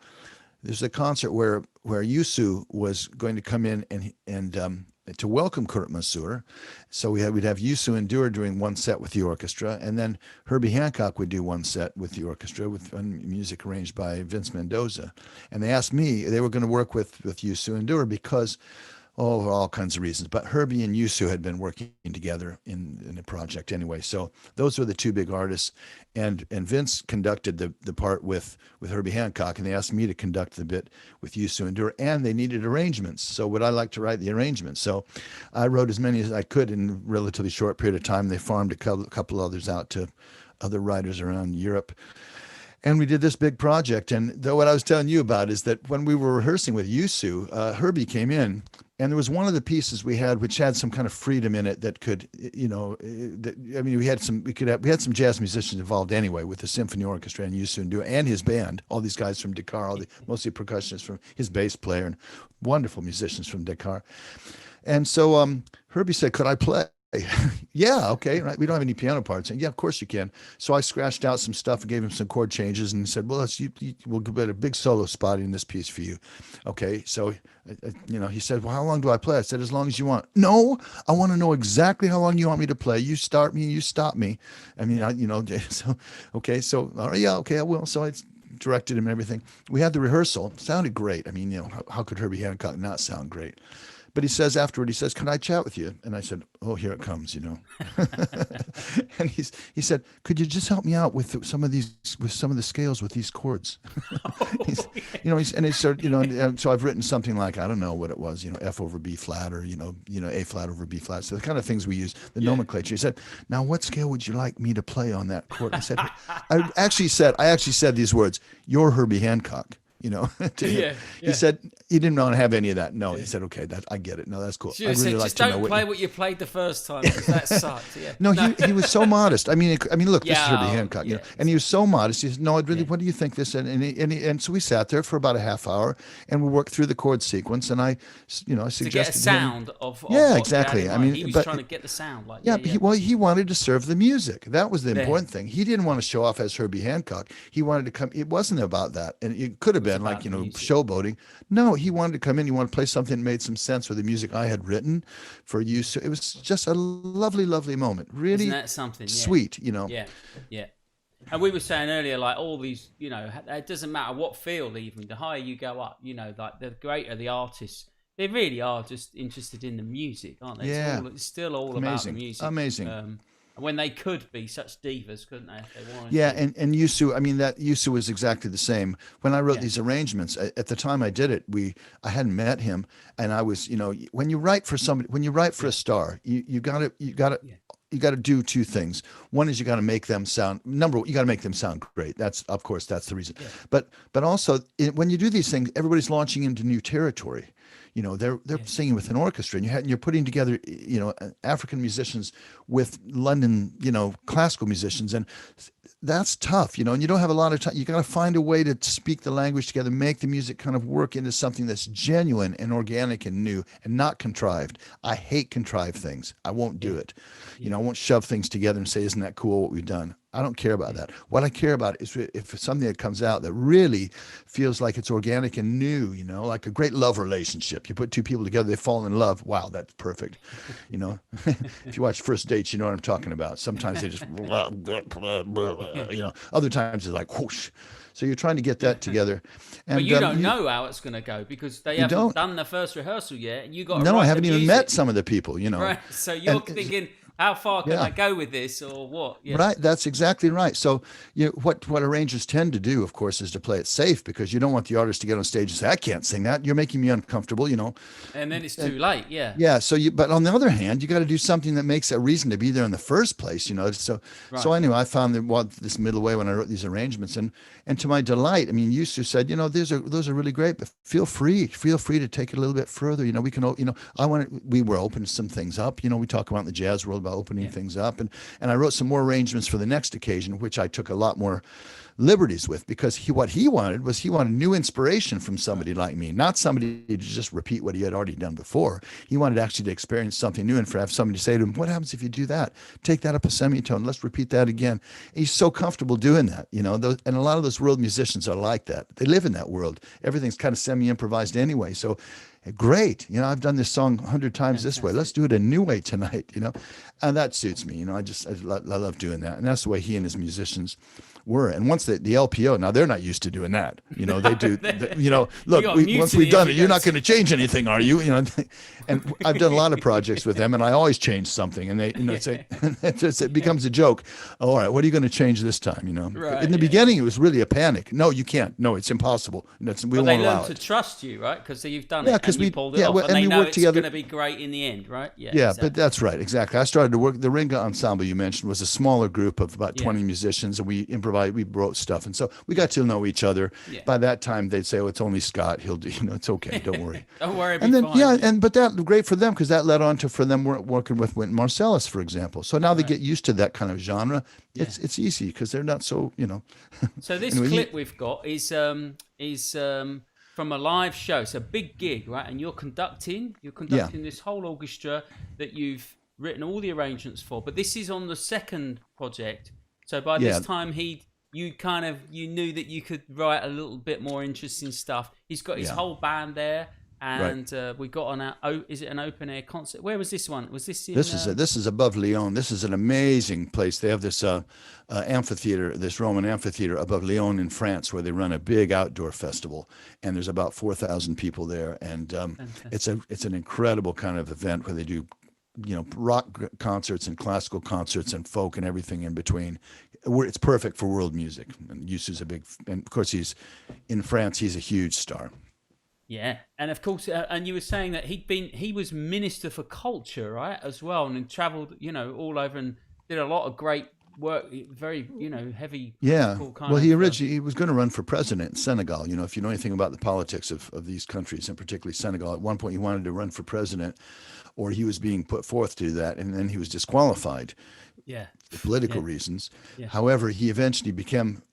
there's a concert where Youssou was going to come in and to welcome Kurt Masur. So we'd have Youssou N'Dour doing one set with the orchestra, and then Herbie Hancock would do one set with the orchestra with music arranged by Vince Mendoza. And they asked me, they were going to work with Youssou N'Dour because, for all kinds of reasons. But Herbie and Youssou had been working together in a project anyway. So those were the two big artists. And Vince conducted the part with Herbie Hancock, and they asked me to conduct the bit with Youssou N'Dour, and they needed arrangements. So would I like to write the arrangements? So I wrote as many as I could in a relatively short period of time. They farmed a couple others out to other writers around Europe. And we did this big project. And what I was telling you about is that when we were rehearsing with Youssou, Herbie came in, and there was one of the pieces we had which had some kind of freedom in it that could, we had some jazz musicians involved anyway with the symphony orchestra and Youssou N'Dour and his band, all these guys from Dakar, mostly percussionists, from his bass player, and wonderful musicians from Dakar. And so Herbie said, "Could I play?" Yeah, okay, right. We don't have any piano parts. And yeah, of course you can. So I scratched out some stuff and gave him some chord changes and said, "Well, we'll get a big solo spot in this piece for you." Okay, so he said, "Well, how long do I play?" I said, "As long as you want." "No, I want to know exactly how long you want me to play. You start me, you stop me." I mean, so okay, so all right, yeah, okay, I will. So I directed him and everything. We had the rehearsal. It sounded great. I mean, how could Herbie Hancock not sound great? But he says afterward, "Can I chat with you?" And I said, "Oh, here it comes, And he said, "Could you just help me out with some of the scales with these chords?" And he started, and so I've written something like, I don't know what it was, F over B flat, or A flat over B flat. So the kind of things we use, the nomenclature. He said, "Now, what scale would you like me to play on that chord?" I said, I actually said these words, "You're Herbie Hancock." To him. He said he didn't want to have any of that. No, he said, "Okay, I get it. No, that's cool. I really like just to know don't play what you played the first time, because that sucked." Yeah. No, he was so modest. I mean, look, this is Herbie Hancock, and he was so modest. He said, "No, what do you think this?" And so we sat there for about a half hour, and we worked through the chord sequence, and I suggested to get a sound of exactly. I mean, he was trying to get the sound, he wanted to serve the music. That was the important thing. He didn't want to show off as Herbie Hancock. He wanted to come. It wasn't about that, and it could have been like showboating. No, he wanted to come in. He wanted to play something that made some sense with the music I had written for you. So it was just a lovely, lovely moment. Really, isn't that something? Sweet, Yeah. And we were saying earlier, like all these, it doesn't matter what field, even the higher you go up, like the greater the artists. They really are just interested in the music, aren't they? Yeah. It's still all about the music. Amazing. When they could be such divas, couldn't they, if they wanted to? And Youssou, I mean, that Youssou was exactly the same. When I wrote these arrangements, at the time I did it, I hadn't met him, and I was, when you write for somebody, when you write for a star, you gotta do two things. One is you got to make them sound. You got to make them sound great. That's the reason. Yeah. But also when you do these things, everybody's launching into new territory. They're singing with an orchestra, and you're putting together, African musicians with London, classical musicians, and that's tough, and you don't have a lot of time. You got to find a way to speak the language together, make the music kind of work into something that's genuine and organic and new and not contrived. I hate contrived things. I won't do it. I won't shove things together and say, "Isn't that cool what we've done?" I don't care about that. What I care about is if it's something that comes out that really feels like it's organic and new, like a great love relationship. You put two people together, they fall in love. Wow, that's perfect. If you watch First Dates, you know what I'm talking about. Sometimes they just, other times it's like whoosh. So you're trying to get that together. And, but you don't know how it's going to go because they haven't done the first rehearsal yet, and you got. No, I haven't even met some of the people. Right. So you're thinking, how far can I go with this, or what? Yeah. Right, that's exactly right. So, what arrangers tend to do, of course, is to play it safe because you don't want the artist to get on stage and say, "I can't sing that. You're making me uncomfortable," And then it's too late. Yeah. Yeah. So but on the other hand, you got to do something that makes a reason to be there in the first place. So anyway, I found this middle way when I wrote these arrangements, and to my delight, I mean, Youssou said, those are really great, but feel free to take it a little bit further. We can, we were opening some things up. We talk about in the jazz world about opening things up, and I wrote some more arrangements for the next occasion, which I took a lot more liberties with, because what he wanted new inspiration from somebody like me, not somebody to just repeat what he had already done before. He wanted actually to experience something new and for have somebody say to him, what happens if you do that? Take that up a semitone. Let's repeat that again. He's so comfortable doing that, and a lot of those world musicians are like that. They live in that world. Everything's kind of semi-improvised anyway. So great. I've done this song 100 times this way. Let's do it a new way tonight, and that suits me. I love doing that. And that's the way he and his musicians were. And once the LPO, now they're not used to doing that. They do, look, once we've done it, you're not going to change anything, are you? And I've done a lot of projects with them, and I always change something. And they say, it becomes a joke. Oh, all right, what are you going to change this time? Right, in the beginning, it was really a panic. No, you can't. No, it's impossible. We won't allow it. They learn to trust you, right? Because you've done it. And you pulled it off, and they know it's going to be great in the end, right? Yeah, exactly. But that's right, exactly. I started to work. The Ringa ensemble you mentioned was a smaller group of about 20 musicians, and we improvised, we wrote stuff, and so we got to know each other. Yeah. By that time, they'd say, "Oh, it's only Scott. He'll do. It's okay. Don't worry." Don't worry. And then fine. but that great for them because that led on to for them working with Wynton Marsalis, for example. So now they get used to that kind of genre. Yeah. It's easy because they're not so So this clip we've got is from a live show. It's a big gig, right? And you're conducting this whole orchestra that you've written all the arrangements for. But this is on the second project. So by this time, you knew that you could write a little bit more interesting stuff. He's got his whole band there. And we got on is it an open air concert? Where was this one? Was this in? This is above Lyon. This is an amazing place. They have this amphitheater, this Roman amphitheater above Lyon in France, where they run a big outdoor festival, and there's about 4,000 people there, and it's an incredible kind of event where they do, rock concerts and classical concerts and folk and everything in between. It's perfect for world music. And Youssou's and of course in France. He's a huge star. Yeah, and of course, and you were saying that he was Minister for Culture, right, as well, and travelled, all over and did a lot of great work, very, heavy. Yeah, well, he was going to run for president in Senegal. If you know anything about the politics of these countries, and particularly Senegal, at one point he wanted to run for president, or he was being put forth to do that, and then he was disqualified. Yeah, for political reasons. Yeah. However, he eventually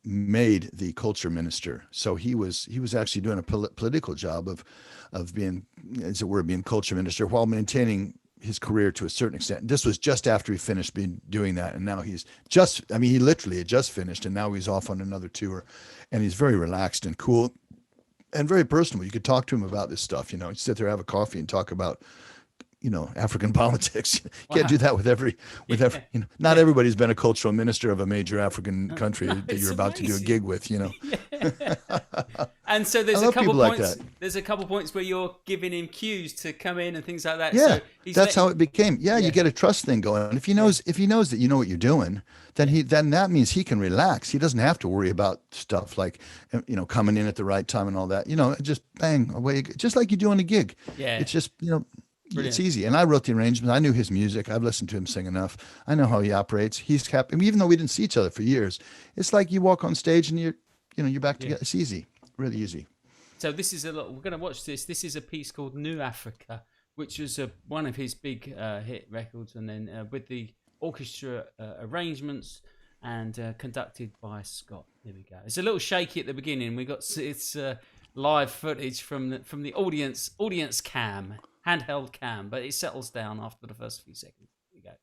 made the culture minister. So he was actually doing a political job of being, as it were, being culture minister while maintaining his career to a certain extent. This was just after he finished doing that, and now he literally had just finished, and now he's off on another tour, and he's very relaxed and cool, and very personable. You could talk to him about this stuff. You sit there, have a coffee, and talk about African politics. You can't do that with every, not everybody's been a cultural minister of a major African country that you're about to do a gig with, And so there's a couple points. Like there's a couple points where you're giving him cues to come in and things like that. Yeah, so that's how it became. Yeah, you get a trust thing going. If he knows that you know what you're doing, then that means he can relax. He doesn't have to worry about stuff like, coming in at the right time and all that. Just bang away, just like you do on a gig. Yeah, it's just Brilliant. It's easy. And I wrote the arrangements. I knew his music. I've listened to him sing enough. I know how he operates. He's happy. Even though we didn't see each other for years, it's like you walk on stage and you're back together. It's easy, really easy. So we're going to watch this. This is a piece called New Africa, which was one of his big hit records. And then with the orchestra arrangements and conducted by Scott. Here we go. It's a little shaky at the beginning. It's live footage from the audience cam. Handheld cam, but it settles down after the first few seconds. Here we go.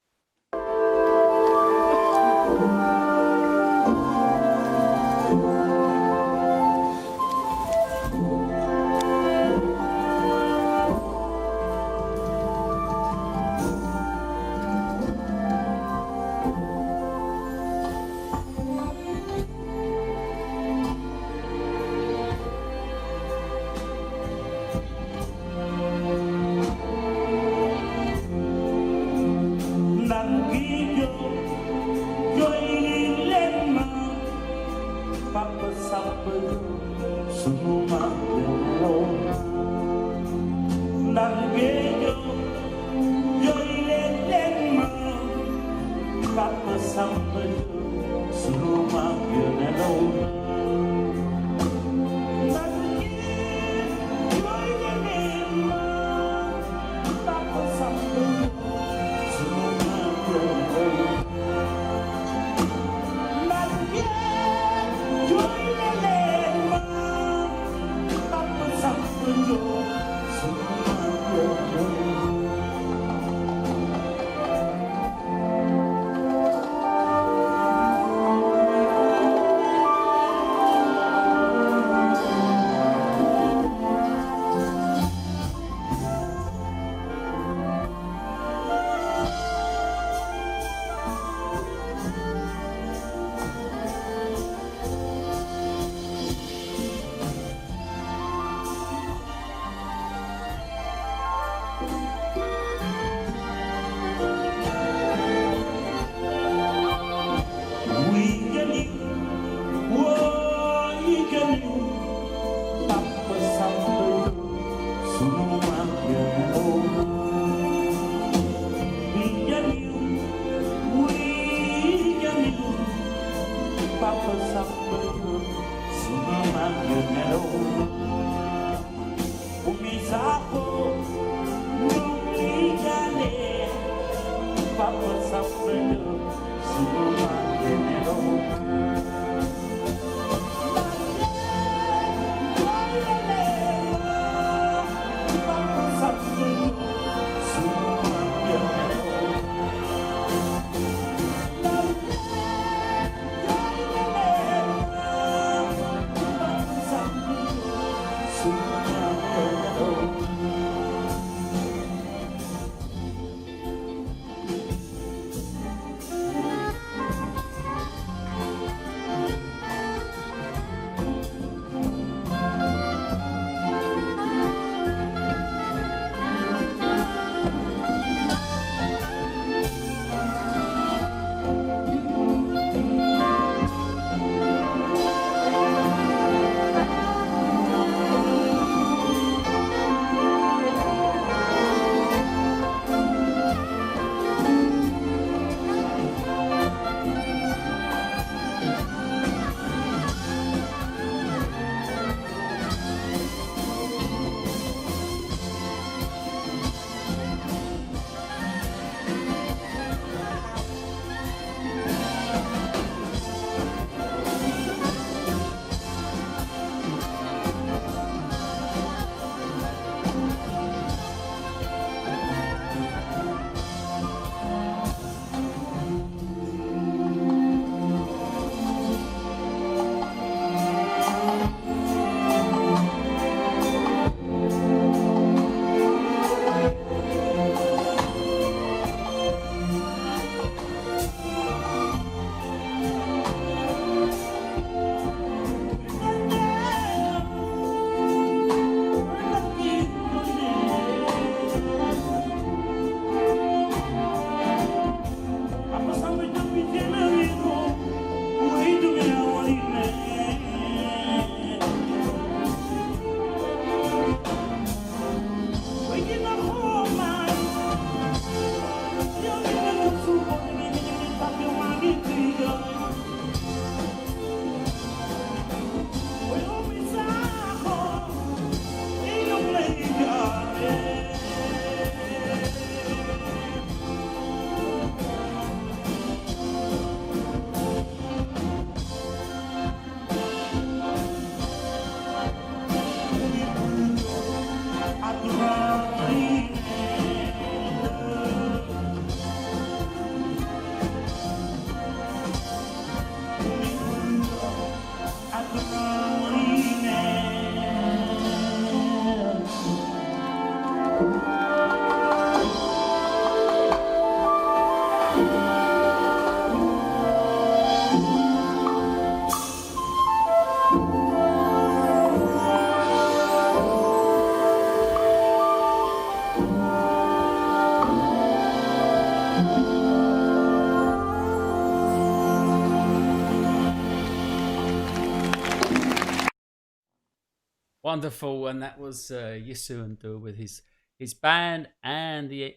Wonderful, and that was Youssou N'Dour with his band and the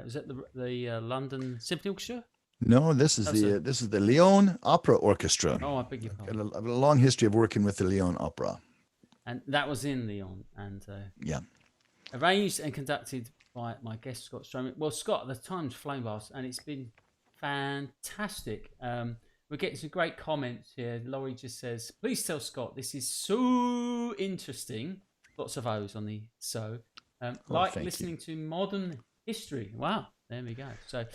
was it the London Symphony Orchestra? No, this is the Lyon Opera Orchestra. Oh, I beg your Got pardon. a long history of working with the Lyon Opera. And that was in Lyon, and Yeah. arranged and conducted by my guest Scott Stroman. Well, Scott, the time's flown past, and it's been fantastic. We're getting some great comments here. Laurie just says, "Please tell Scott this is so interesting." Lots of O's on the so. Like thank listening to modern history. Wow, there we go. So,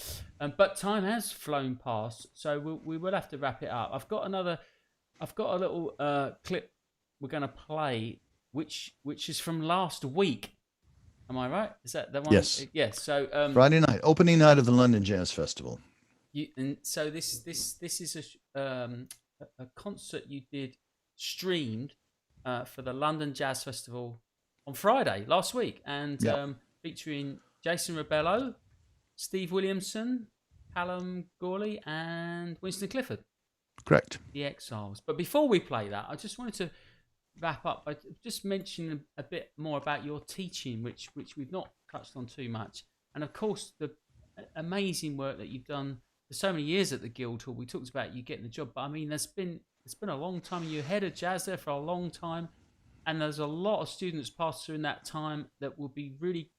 but time has flown past, so we will have to wrap it up. I've got a little clip we're going to play, which is from last week. Am I right? Is that the one? Yes. Yes. So Friday night, opening night of the London Jazz Festival. and so this is a concert you did streamed for the London Jazz Festival on Friday last week, and featuring Jason Rebello, Steve Williamson, Callum Gawley, and Winston Clifford, Correct. the Exiles. But before we play that, I just wanted to wrap up by just mentioning a bit more about your teaching, which we've not touched on too much, and of course the amazing work that you've done for so many years at the Guildhall. We talked about you getting the job, but I mean, it's been a long time. You're head of jazz there for a long time, and there's a lot of students passed through in that time that will be really,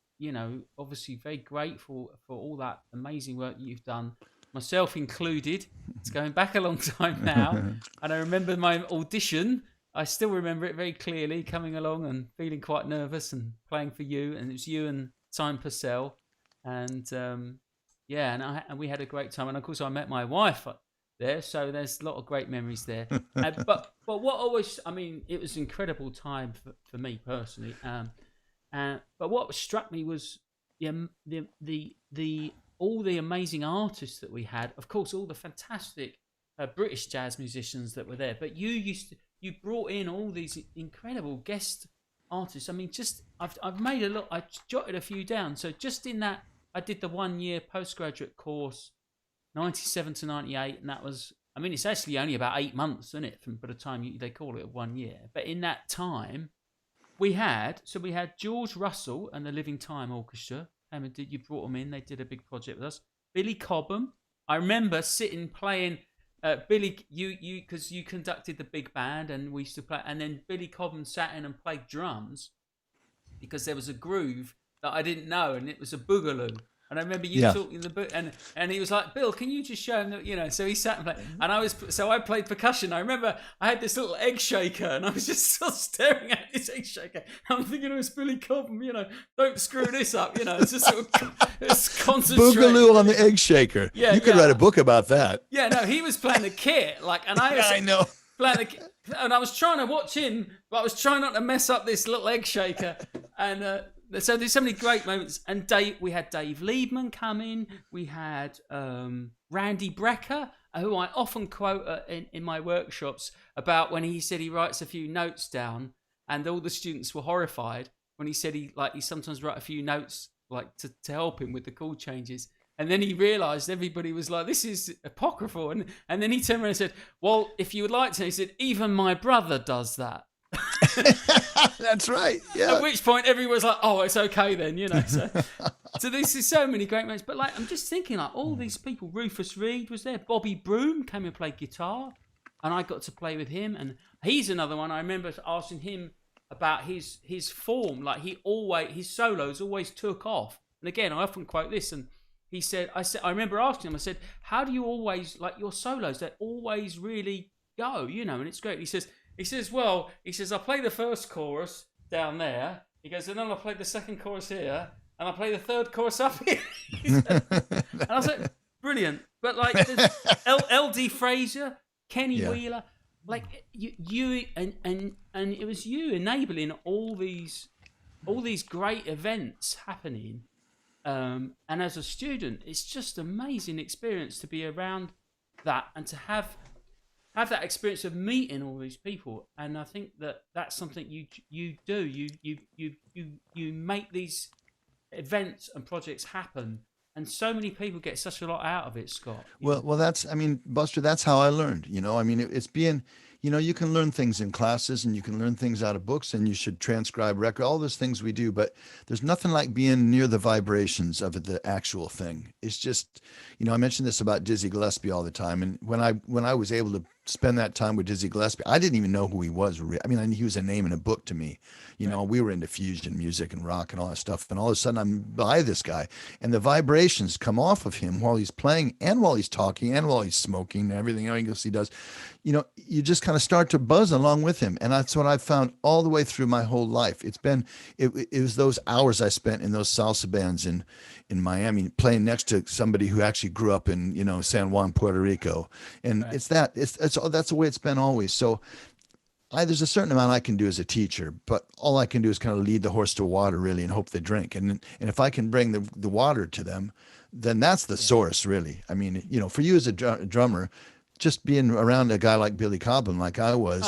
obviously very grateful for all that amazing work that you've done, myself included. It's going back a long time now, and I remember my audition. I still remember it very clearly, coming along and feeling quite nervous and playing for you, and it was you and Simon Purcell, and and we had a great time, and of course I met my wife there, so there's a lot of great memories there. But what always, I mean, it was an incredible time for me personally. But what struck me was the all the amazing artists that we had. Of course, all the fantastic British jazz musicians that were there. But you brought in all these incredible guest artists. I mean, I've made a lot. I jotted a few down. So just in that, I did the 1 year postgraduate course, 97 to 98, and that was, I mean, it's actually only about 8 months, isn't it, by the time they call it 1 year. But in that time, we had George Russell and the Living Time Orchestra. You brought them in. They did a big project with us. Billy Cobham. I remember sitting playing. Billy, because you conducted the big band, and we used to play. And then Billy Cobham sat in and played drums because there was a groove that I didn't know, and it was a boogaloo. And I remember you talking the book, and he was like, "Bill, can you just show him that?" So he sat and played, and I played percussion. I remember I had this little egg shaker, and I was just sort of staring at this egg shaker. I'm thinking it was Billy Cobham, don't screw this up, It's just sort of it's concentrating. Boogaloo on the egg shaker. Yeah, you could write a book about that. Yeah, no, he was playing the kit, and I was I know. playing the kit, and I was trying to watch him, but I was trying not to mess up this little egg shaker, and. So there's so many great moments, and we had Dave Liebman come in. We had Randy Brecker, who I often quote in my workshops about when he said he writes a few notes down, and all the students were horrified when he said he sometimes write a few notes to help him with the chord changes. And then he realised everybody was like, "This is apocryphal," and then he turned around and said, "Well, if you would like to," he said, "even my brother does that." That's right. Yeah. At which point everyone's like, "Oh, it's okay then," So this is so many great moments. But I'm just thinking, all these people. Rufus Reid was there. Bobby Broom came and played guitar, and I got to play with him. And he's another one. I remember asking him about his form. His solos always took off. And again, I often quote this. And he said, I remember asking him. I said, "How do you always your solos? They always really go, And it's great." He says, I play the first chorus down there. He goes, and then I play the second chorus here, and I play the third chorus up here. And I was like, brilliant. But L.D. Fraser, Kenny Wheeler, you and it was you enabling all these great events happening. And as a student, it's just an amazing experience to be around that and to have that experience of meeting all these people. And I think that's something you do. You make these events and projects happen, and so many people get such a lot out of it, Scott. Well, Buster, that's how I learned. It's being, you know, you can learn things in classes and you can learn things out of books and you should transcribe record, all those things we do, but there's nothing like being near the vibrations of the actual thing. It's just, you know, I mentioned this about Dizzy Gillespie all the time. And when I was able to spend that time with Dizzy Gillespie, I didn't even know who he was. I mean, he was a name in a book to me. You know, we were into fusion music and rock and all that stuff. And all of a sudden I'm by this guy and the vibrations come off of him while he's playing and while he's talking and while he's smoking and everything else he does. You know, you just kind of start to buzz along with him. And that's what I've found all the way through my whole life. It was those hours I spent in those salsa bands in Miami, playing next to somebody who actually grew up in, you know, San Juan, Puerto Rico. And that's the way it's been always. So there's a certain amount I can do as a teacher, but all I can do is kind of lead the horse to water really and hope they drink. And if I can bring the water to them, then that's the source really. I mean, you know, for you as a drummer, just being around a guy like Billy Cobham, like I was,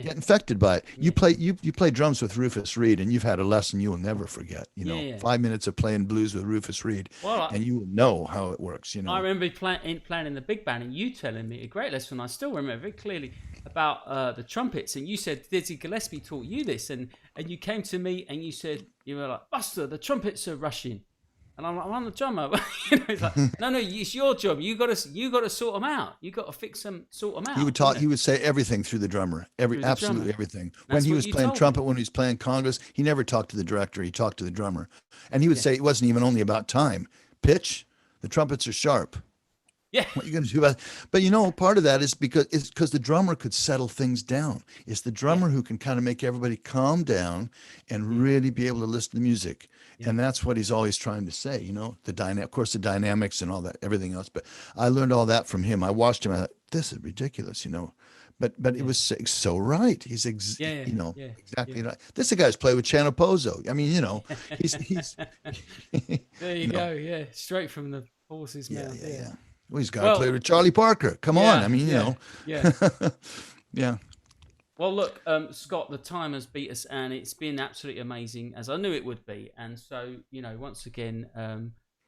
get infected by it. You play drums with Rufus Reid, and you've had a lesson you will never forget. You know, 5 minutes of playing blues with Rufus Reid, and you will know how it works. You know, I remember playing in the big band, and you telling me a great lesson. I still remember very clearly about the trumpets, and you said Dizzy Gillespie taught you this, and you came to me and you said, you were like, Buster, the trumpets are rushing. And I'm like, I'm the drummer. You know, it's like, no, it's your job. You got to sort them out. You got to fix them, sort them out. He would talk. He would say everything through the drummer. Absolutely everything. When he was playing trumpet, when he was playing congas, he never talked to the director. He talked to the drummer, and he would say it wasn't even only about time, pitch. The trumpets are sharp. Yeah. What are you going to do about it? But you know, part of that is because the drummer could settle things down. It's the drummer who can kind of make everybody calm down and really be able to listen to music. Yeah. And that's what he's always trying to say, you know, of course, the dynamics and all that, everything else. But I learned all that from him. I watched him. I thought, this is ridiculous, you know. But it was so right. He's exactly right. This is a guy who's played with Chano Pozo. I mean, you know, he's there you go. Yeah, straight from the horse's mouth. Yeah. Well, he's got to play with Charlie Parker. Come on. I mean, you know. Yeah. Yeah. Well, look, Scott, the time has beat us, and it's been absolutely amazing, as I knew it would be. And so, you know, once again,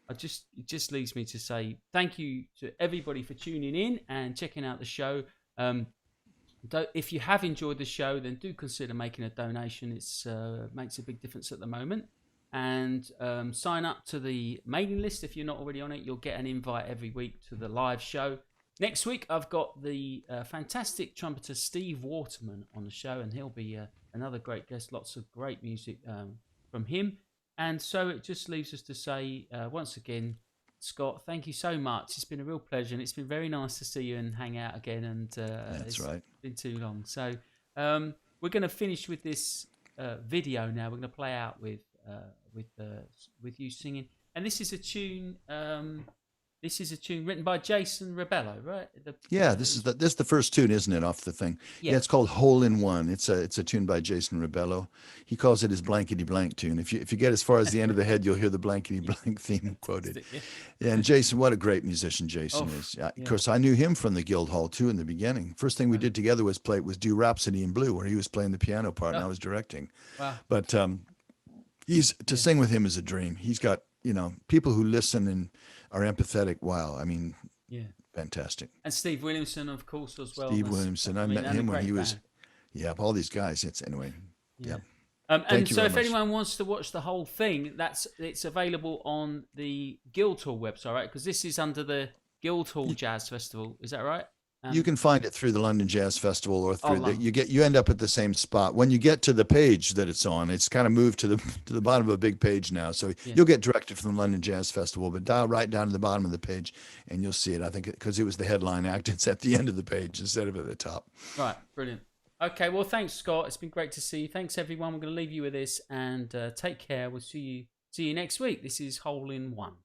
it just leaves me to say thank you to everybody for tuning in and checking out the show. If you have enjoyed the show, then do consider making a donation. It's makes a big difference at the moment. And sign up to the mailing list if you're not already on it. You'll get an invite every week to the live show. Next week, I've got the fantastic trumpeter Steve Waterman on the show, and he'll be another great guest. Lots of great music from him. And so it just leaves us to say, once again, Scott, thank you so much. It's been a real pleasure, and it's been very nice to see you and hang out again. And that's right. It's been too long. So we're going to finish with this video now. We're going to play out with you singing, and this is a tune. This is a tune written by Jason Rebello, right? This is the first tune, isn't it, off the thing? Yeah, it's called Hole in One. It's a tune by Jason Rebello. He calls it his blankety blank tune. If you get as far as the end of the head, you'll hear the blankety blank theme quoted. And Jason, what a great musician Jason is. Of course, I knew him from the Guildhall too in the beginning. First thing we did together was do Rhapsody in Blue, where he was playing the piano part and I was directing. Wow. But to sing with him is a dream. He's got, you know, people who listen and are empathetic. Wow. I mean, fantastic. And Steve Williamson, of course, as well. Steve Williamson. I met him when he was, all these guys. Anyway. And so if anyone wants to watch the whole thing, it's available on the Guildhall website, right? Because this is under the Guildhall Jazz Festival. Is that right? You can find it through the London Jazz Festival or through you end up at the same spot. When you get to the page that it's on, it's kind of moved to the bottom of a big page now. So you'll get directed from the London Jazz Festival, but dial right down to the bottom of the page and you'll see it. I think because it was the headline act, it's at the end of the page instead of at the top. Right, brilliant. Okay, well, thanks, Scott. It's been great to see you. Thanks, everyone. We're going to leave you with this and take care. We'll see you next week. This is Hole in One.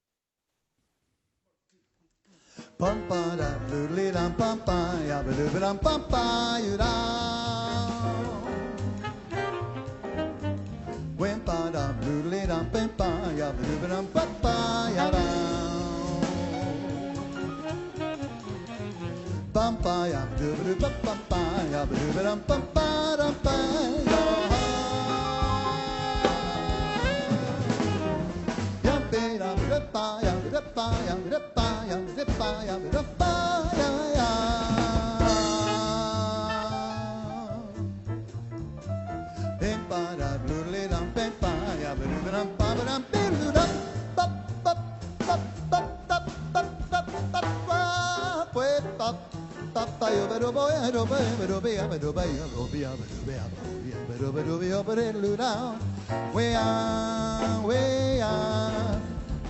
Pum pa da doodly dum pum pa ya ba doo ba dum pum pa you da. When pa da doodly dum pum pa ya ba doo ba dum pum pa ya da. Pum pa ya ba doo ba doo pum pa ya ba doo ba dum pum pa dum pa ya. Ya ba da ba pa ya ba pa ya ba pa ya ba pa ya ba pa ya ya. Way on, way on,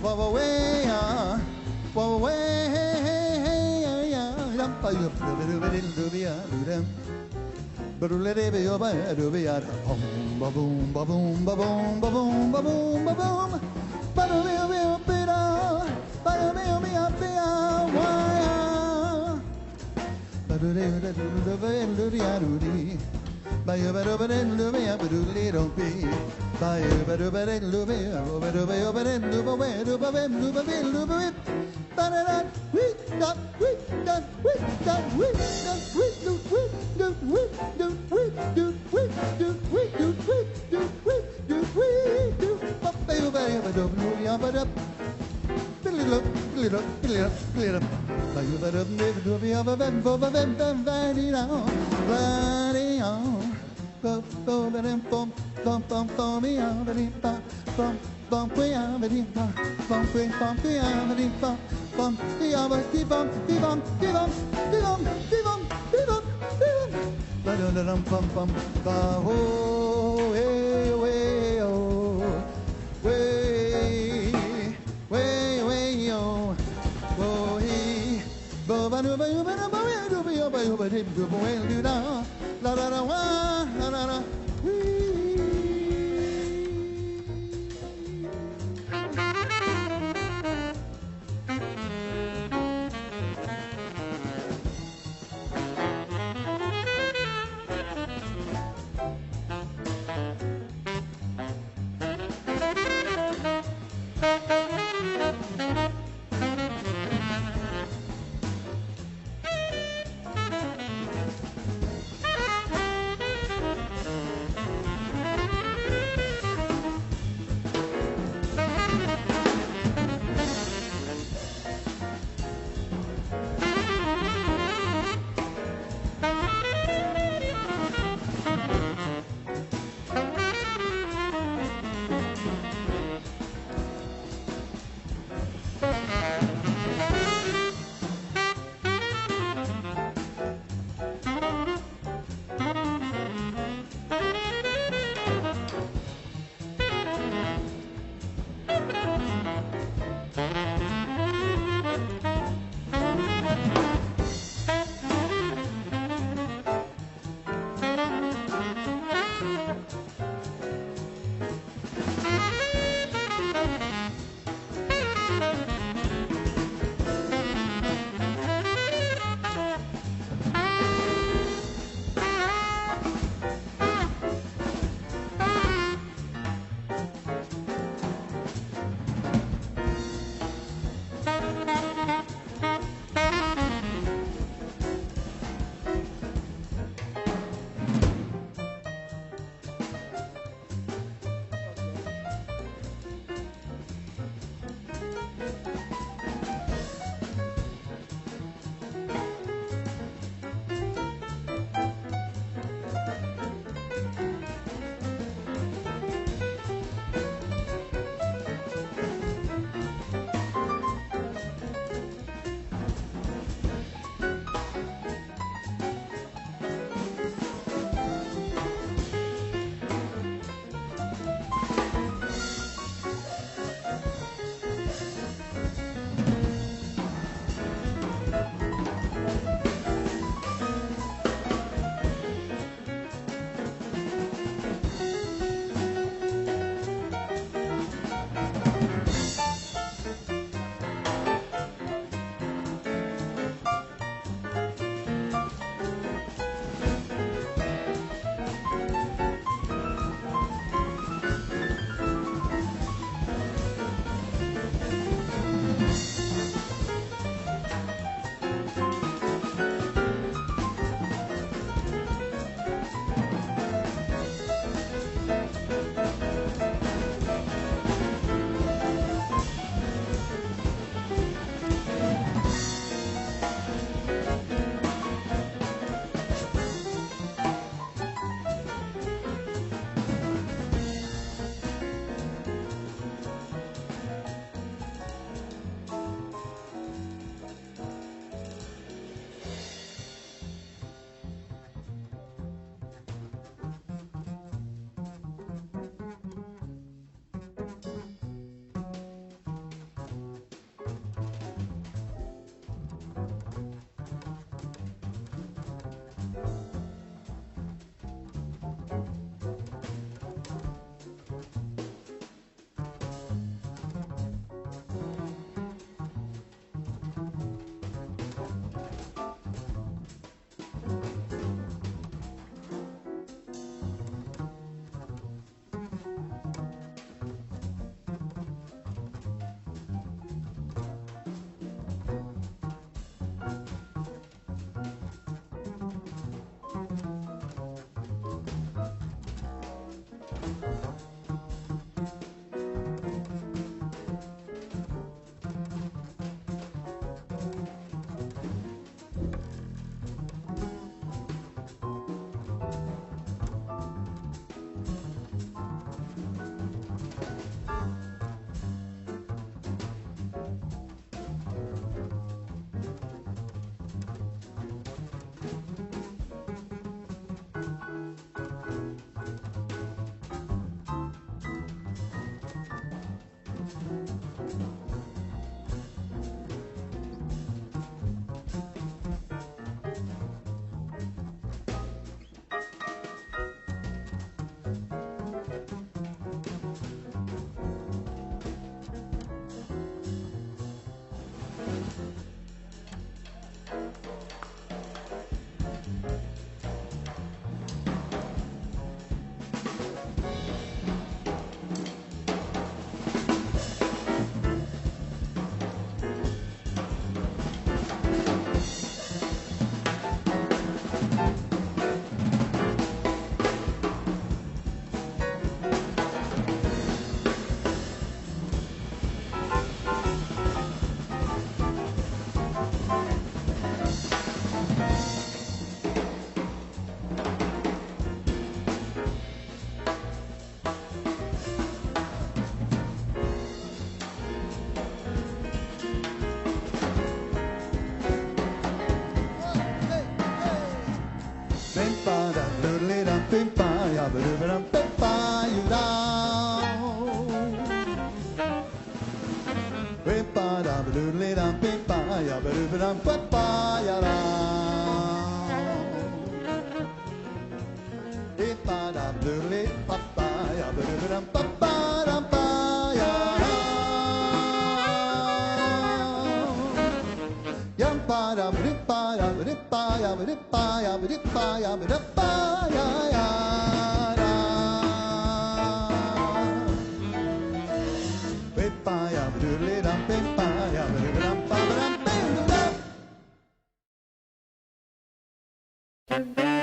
way on, pim pa ya ba do ba dum pim pa you da. Pim pa da ba do le dum pim pa ya ba do ba dum pim pa ya da. Pim pa da ba do le pa pa ya ba do ba dum pa pa dum pa ya da. Yam pa da ba do pa ya ba do pa ya ba do pa ya ba do pa ya ba do pa ya ya da. Pim pa ya ba do le dum pim pa ya ba do ba dum pa ba dum pim dum.